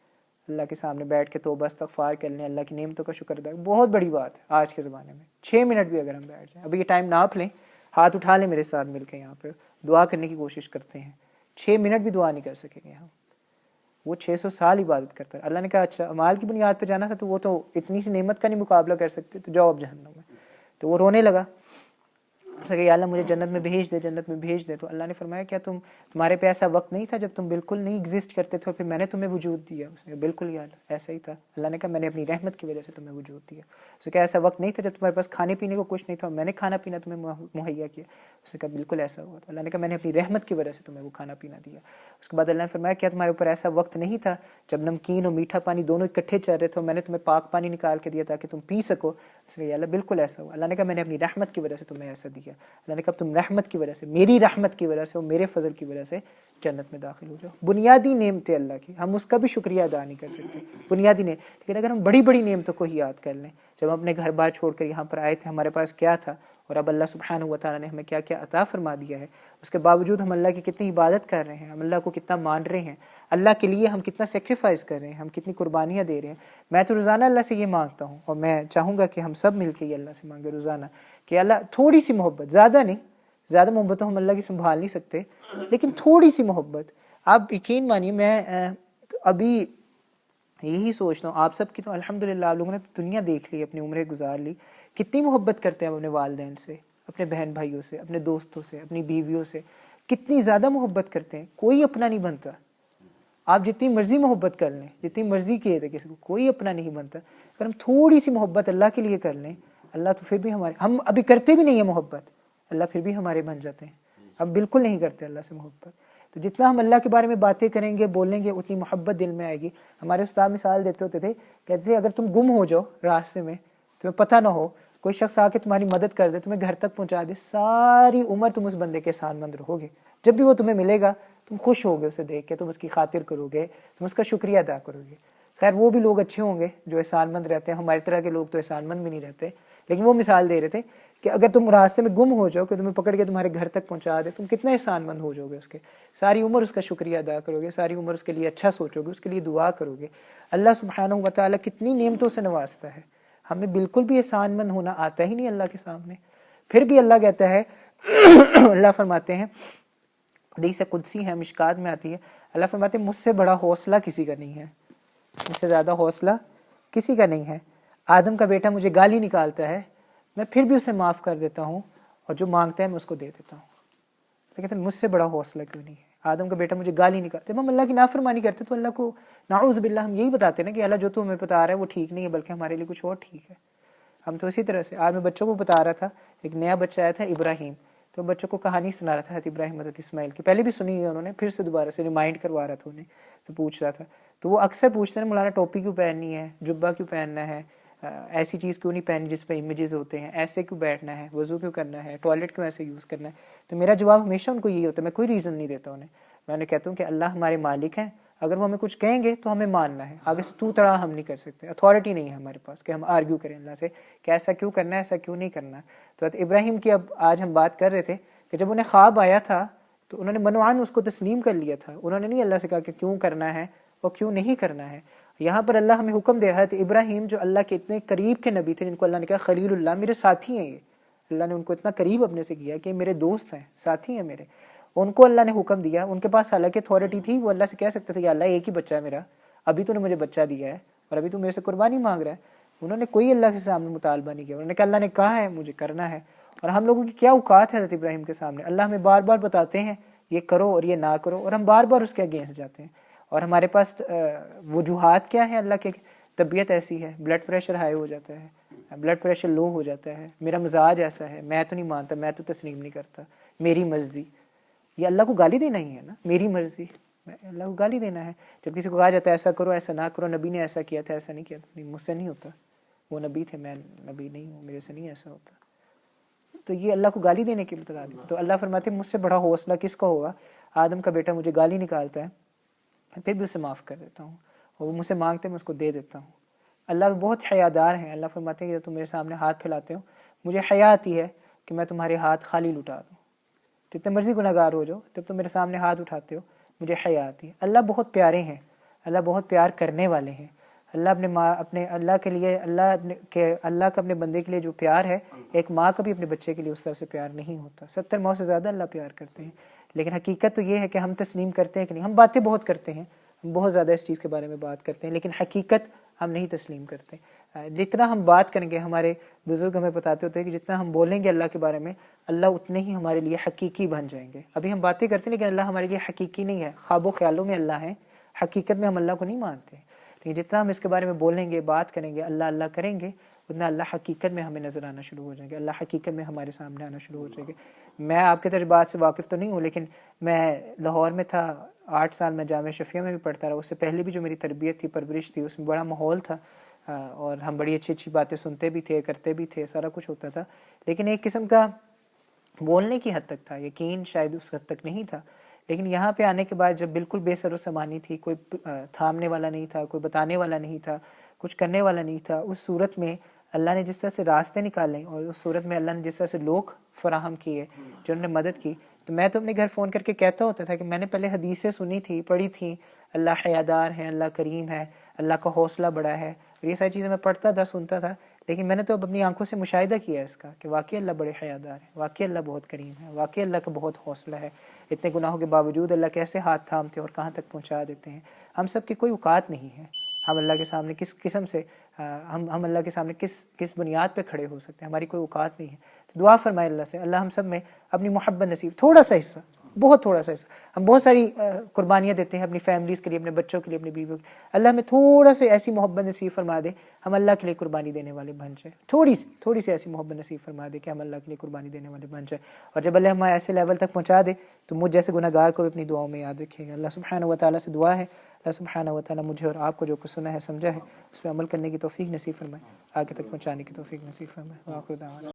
Speaker 1: اللہ کے سامنے بیٹھ کے توبہ استغفار کر لیں، اللہ کی نعمتوں کا شکر ادا، بہت بڑی بات ہے آج کے زمانے میں۔ 6 منٹ بھی اگر ہم بیٹھ جائیں، ابھی یہ ٹائم ناپ لیں، ہاتھ اٹھا لیں میرے ساتھ مل کے، یہاں پہ دعا کرنے کی کوشش کرتے ہیں، 6 منٹ بھی دعا نہیں کر سکیں گے ہم، وہ 600 سال عبادت کرتا ہے۔ اللہ نے کہا اچھا اعمال کی بنیاد پہ جانا تھا تو وہ تو اتنی سی نعمت کا نہیں مقابلہ کر سکتے، تو جاؤ اب جہنم میں۔ تو وہ رونے لگا، اس نے کہا یا اللہ مجھے جنت میں بھیج دے، جنت میں بھیج دے۔ تو اللہ نے فرمایا کیا تمہارے پہ ایسا وقت نہیں تھا جب تم بالکل نہیں ایگزسٹ کرتے تھے اور پھر میں نے تمہیں وجود دیا؟ اس نے کہا بالکل یا اللہ ایسا ہی تھا۔ اللہ نے کہا میں نے اپنی رحمت کی وجہ سے تمہیں وجود دیا۔ اس نے کہا ایسا وقت نہیں تھا جب تمہارے پاس کھانے پینے کو کچھ نہیں تھا اور میں نے کھانا پینا تمہیں مہیا کیا؟ اس نے کہا بالکل ایسا ہوا۔ تو اللہ نے کہا میں نے اپنی رحمت کی وجہ سے تمہیں وہ کھانا پینا دیا۔ اس کے بعد اللہ نے فرمایا کیا تمہارے اوپر ایسا وقت نہیں تھا جب نمکین اور میٹھا پانی دونوں اکٹھے چل رہے تھے اور میں نے تمہیں پاک پانی نکال کے دیا تاکہ تم پی سکو؟ اس نے کہا یا اللہ بالکل ایسا ہوا۔ اللہ نے کہا میں نے اپنی رحمت کی وجہ سے تمہیں ایسا دیا۔ اللہ نے کہا تم رحمت کی وجہ سے، میری رحمت کی وجہ سے اور میرے فضل کی وجہ سے جنت میں داخل ہو جاؤ۔ بنیادی نعمتیں اللہ کی، ہم اس کا بھی شکریہ ادا نہیں کر سکتے، بنیادی نعمت۔ لیکن اگر ہم بڑی بڑی نعمتوں کو ہی یاد کر لیں، جب ہم اپنے گھر بار چھوڑ کر یہاں پر آئے تھے ہمارے پاس کیا تھا، اور اب اللہ سبحانہ و تعالیٰ نے ہمیں کیا کیا عطا فرما دیا ہے، اس کے باوجود ہم اللہ کی کتنی عبادت کر رہے ہیں، ہم اللہ کو کتنا مان رہے ہیں، اللہ کے لیے ہم کتنا سیکریفائس کر رہے ہیں، ہم کتنی قربانیاں دے رہے ہیں۔ میں تو روزانہ اللہ سے یہ مانگتا ہوں، اور میں چاہوں گا کہ ہم سب مل کے یہ اللہ سے مانگے روزانہ کہ اللہ تھوڑی سی محبت، زیادہ نہیں، زیادہ محبت تو ہم اللہ کی سنبھال نہیں سکتے، لیکن تھوڑی سی محبت۔ آپ یقین مانیے میں ابھی یہی سوچتا ہوں، آپ سب کی تو الحمدللہ آپ لوگوں نے تو دنیا دیکھ لی، اپنی عمریں گزار لی، کتنی محبت کرتے ہیں ہم اپنے والدین سے، اپنے بہن بھائیوں سے، اپنے دوستوں سے، اپنی بیویوں سے، کتنی زیادہ محبت کرتے ہیں، کوئی اپنا نہیں بنتا۔ آپ جتنی مرضی محبت کر لیں، جتنی مرضی کیے تھے کسی کو، کوئی اپنا نہیں بنتا۔ اگر ہم تھوڑی سی محبت اللہ کے لیے کر لیں، اللہ تو پھر بھی ہمارے، ہم ابھی کرتے بھی نہیں ہیں محبت، اللہ پھر بھی ہمارے بن جاتے ہیں۔ ہم بالکل نہیں کرتے اللہ سے محبت، تو جتنا ہم اللہ کے بارے میں باتیں کریں گے، بولیں گے، اتنی محبت دل میں آئے گی۔ ہمارے استاد مثال دیتے ہوتے تھے، کہتے تھے اگر تم گم ہو جاؤ راستے میں، تمہیں پتہ نہ ہو، کوئی شخص آ کے تمہاری مدد کر دے، تمہیں گھر تک پہنچا دے، ساری عمر تم اس بندے کے احسان مند رہو گے۔ جب بھی وہ تمہیں ملے گا تم خوش ہوگے اسے دیکھ کے، تم اس کی خاطر کرو گے، تم اس کا شکریہ ادا کرو گے۔ خیر وہ بھی لوگ اچھے ہوں گے جو احسان مند رہتے ہیں، ہماری طرح کے لوگ تو احسان مند بھی نہیں رہتے، لیکن وہ مثال دے رہے تھے کہ اگر تم راستے میں گم ہو جاؤ کہ تمہیں پکڑ کے تمہارے گھر تک پہنچا دے، تم کتنا احسان مند ہو جاؤ گے اس کے، ساری عمر اس کا شکریہ ادا کرو گے، ساری عمر اس کے لیے اچھا سوچو گے، اس کے لیے دعا کرو گے۔ اللہ سبحانہ و تعالیٰ کتنی نعمتوں سے نوازتا ہے، ہمیں بالکل بھی احسان مند ہونا آتا ہی نہیں اللہ کے سامنے۔ پھر بھی اللہ کہتا ہے اللہ فرماتے ہیں، حدیث قدسی ہے، مشکات میں آتی ہے، اللہ فرماتے ہیں مجھ سے بڑا حوصلہ کسی کا نہیں ہے، مجھ سے زیادہ حوصلہ کسی کا نہیں ہے۔ آدم کا بیٹا مجھے گالی نکالتا ہے، میں پھر بھی اسے معاف کر دیتا ہوں، اور جو مانگتا ہے میں اس کو دے دیتا ہوں۔ لیکن مجھ سے بڑا حوصلہ کیوں نہیں ہے؟ آدم کا بیٹا مجھے گالی نکالتا ہے، ہم اللہ کی نافرمانی کرتے تو اللہ کو نعوذ باللہ ہم یہی بتاتے ہیں نا کہ اللہ جو تو ہمیں بتا رہا ہے وہ ٹھیک نہیں ہے، بلکہ ہمارے لیے کچھ اور ٹھیک ہے۔ ہم تو اسی طرح سے، آج میں بچوں کو بتا رہا تھا، ایک نیا بچہ آیا تھا ابراہیم، تو بچوں کو کہانی سنا رہا تھا حضرت ابراہیم حضرت اسماعیل کی، پہلے بھی سنی ہے انہوں نے، پھر سے دوبارہ سے ریمائنڈ کروا رہا تھا انہیں، تو پوچھ رہا تھا، تو وہ اکثر پوچھتے ہیں مولانا ٹوپی کیوں پہننی ہے، جبہ کیوں پہننا ہے، ایسی چیز کیوں نہیں پہنی جس پہ امیجز ہوتے ہیں، ایسے کیوں بیٹھنا ہے، وضو کیوں کرنا ہے، ٹوائلٹ کیوں ایسے یوز کرنا ہے؟ تو میرا جواب ہمیشہ ان کو یہی ہوتا ہے، میں کوئی ریزن نہیں دیتا انہیں، میں انہیں کہتا ہوں کہ اللہ ہمارے مالک ہیں، اگر وہ ہمیں کچھ کہیں گے تو ہمیں ماننا ہے، آگے سے تو تڑا ہم نہیں کر سکتے، اتھارٹی نہیں ہے ہمارے پاس کہ ہم آرگیو کریں اللہ سے کہ ایسا کیوں کرنا ہے، ایسا کیوں نہیں کرنا۔ تو ابراہیم کی اب آج ہم بات کر رہے تھے کہ جب انہیں خواب آیا تھا تو انہوں نے منوعاً اس کو تسلیم کر لیا تھا، انہوں نے نہیں اللہ سے کہا کہ کیوں کرنا ہے اور کیوں نہیں کرنا ہے۔ یہاں پر اللہ ہمیں حکم دے رہا تھا، ابراہیم جو اللہ کے اتنے قریب کے نبی تھے، جن کو اللہ نے کہا خلیل اللہ، میرے ساتھی ہیں، یہ اللہ نے ان کو اتنا قریب اپنے سے کیا کہ میرے دوست ہیں، ساتھی ہیں میرے، ان کو اللہ نے حکم دیا، ان کے پاس حالانکہ اتھارٹی تھی، وہ اللہ سے کہہ سکتے تھے کہ اللہ ایک ہی بچہ ہے میرا، ابھی تو نے مجھے بچہ دیا ہے اور ابھی تو میرے سے قربانی مانگ رہا ہے، انہوں نے کوئی اللہ کے سامنے مطالبہ نہیں کیا، انہوں نے کہا اللہ نے کہا ہے مجھے کرنا ہے۔ اور ہم لوگوں کی کیا اوقات ہے حضرت ابراہیم کے سامنے، اللہ ہمیں بار بار بتاتے ہیں یہ کرو اور یہ نہ کرو، اور ہم بار بار اس کے اگینسٹ جاتے ہیں، اور ہمارے پاس وجوہات کیا ہیں اللہ کے، طبیعت ایسی ہے، بلڈ پریشر ہائی ہو جاتا ہے، بلڈ پریشر لو ہو جاتا ہے، میرا مزاج ایسا ہے، میں تو نہیں مانتا، میں تو تسلیم نہیں کرتا، میری مرضی. یہ اللہ کو گالی دینا ہی ہے نا، میری مرضی، اللہ کو گالی دینا ہے. جب کسی کو کہا جاتا ہے ایسا کرو ایسا نہ کرو، نبی نے ایسا کیا تھا ایسا نہیں کیا تھا، نہیں مجھ سے نہیں ہوتا، وہ نبی تھے میں نبی نہیں ہوں، میرے سے نہیں ایسا ہوتا. تو یہ اللہ کو گالی دینے کی مترادف. تو اللہ فرماتے ہیں مجھ سے بڑا حوصلہ کس کا ہوگا؟ آدم کا بیٹا مجھے گالی نکالتا ہے پھر بھی اسے معاف کر دیتا ہوں، اور وہ مجھ سے مانگتے ہیں میں اس کو دے دیتا ہوں. اللہ بہت حیادار ہیں. اللہ فرماتے ہیں کہ جب تم میرے سامنے ہاتھ پھیلاتے ہو مجھے حیا آتی ہے کہ میں تمہارے ہاتھ خالی لٹا دوں. جتنے مرضی گناہ گار ہو جاؤ، جب تم میرے سامنے ہاتھ اٹھاتے ہو مجھے حیا آتی ہے. اللہ بہت پیارے ہیں، اللہ بہت پیار کرنے والے ہیں. اللہ اپنے اللہ کے لیے اللہ کا اپنے بندے کے لیے جو پیار ہے، ایک ماں کا بھی اپنے بچے کے لیے اس طرح سے پیار نہیں ہوتا. 70 ماؤں سے زیادہ اللہ پیار کرتے ہیں. لیکن حقیقت تو یہ ہے کہ ہم تسلیم کرتے ہیں کہ نہیں. ہم باتیں بہت کرتے ہیں، ہم بہت زیادہ اس چیز کے بارے میں بات کرتے ہیں، لیکن حقیقت ہم نہیں تسلیم کرتے. جتنا ہم بات کریں گے، ہمارے بزرگ ہمیں بتاتے ہوتے ہیں کہ جتنا ہم بولیں گے اللہ کے بارے میں، اللہ اتنے ہی ہمارے لیے حقیقی بن جائیں گے. ابھی ہم باتیں کرتے ہیں لیکن اللہ ہمارے لیے حقیقی نہیں ہے. خواب و خیالوں میں اللہ ہے، حقیقت میں ہم اللہ کو نہیں مانتے. لیکن جتنا ہم اس کے بارے میں بولیں گے، بات کریں گے، اللہ اللہ کریں گے، اتنا اللہ حقیقت میں ہمیں نظر آنا شروع ہو جائیں گے، اللہ حقیقت میں ہمارے سامنے آنا شروع ہو جائیں گے. میں آپ کے تجربات سے واقف تو نہیں ہوں، لیکن میں لاہور میں تھا 8 سال، میں جامعہ شفیہ میں بھی پڑھتا رہا. اس سے پہلے بھی جو میری تربیت تھی، پرورش تھی، اس میں بڑا ماحول تھا، اور ہم بڑی اچھی اچھی باتیں سنتے بھی تھے، کرتے بھی تھے، سارا کچھ ہوتا تھا. لیکن ایک قسم کا بولنے کی حد تک تھا، یقین شاید اس حد تک نہیں تھا. لیکن یہاں پہ آنے کے بعد جب بالکل بے سر و سامانی تھی، کوئی تھامنے والا نہیں تھا، کوئی بتانے والا نہیں تھا، کچھ کرنے والا نہیں تھا، اس صورت میں اللہ نے جس طرح سے راستے نکالے، اور اس صورت میں اللہ نے جس طرح سے لوگ فراہم کیے جنہوں نے مدد کی. تو میں تو اپنے گھر فون کر کے کہتا ہوتا تھا کہ میں نے پہلے حدیثیں سنی تھی، پڑھی تھیں، اللہ حیادار ہے، اللہ کریم ہے، اللہ کا حوصلہ بڑا ہے، اور یہ ساری چیزیں میں پڑھتا تھا، سنتا تھا. لیکن میں نے تو اب اپنی آنکھوں سے مشاہدہ کیا ہے اس کا کہ واقعی اللہ بڑے حیادار ہے، واقعی اللہ بہت کریم ہے، واقعی اللہ کا بہت حوصلہ ہے. اتنے گناہوں کے باوجود اللہ کیسے ہاتھ تھامتے اور کہاں تک پہنچا دیتے ہیں. ہم سب کی کوئی اوقات نہیں ہے. ہم اللہ کے سامنے کس قسم سے ہم اللہ کے سامنے کس بنیاد پہ کھڑے ہو سکتے ہیں، ہماری کوئی اوقات نہیں ہے. تو دعا فرمائے اللہ سے، اللہ ہم سب میں اپنی محبت نصیب، تھوڑا سا حصہ، بہت تھوڑا سا حصہ. ہم بہت ساری قربانیاں دیتے ہیں اپنی فیملیز کے لیے، اپنے بچوں کے لیے، اپنی بیویوں کے لیے. اللہ ہمیں تھوڑا سے ایسی محبت نصیب فرما دے ہم اللہ کے لیے قربانی دینے والے بن جائیں. تھوڑی سی ایسی محبت نصیب فرما دے کہ ہم اللہ کے لیے قربانی دینے والے بن جائیں. اور جب اللہ ہمیں ایسے لیول تک پہنچا دے تو مجھ جیسے گناہ گار کو بھی اپنی دعاؤں میں یاد رکھے گا. اللہ سبحانہ و تعالیٰ سے دعا ہے، اللہ سبحانہ و تعالیٰ مجھے اور آپ کو جو کچھ سنا ہے، سمجھا ہے، اس پہ عمل کرنے کی توفیق نصیب فرمائے، آگے تک پہنچانے کی توفیق نصیب فرمائے. وآخر دعوانا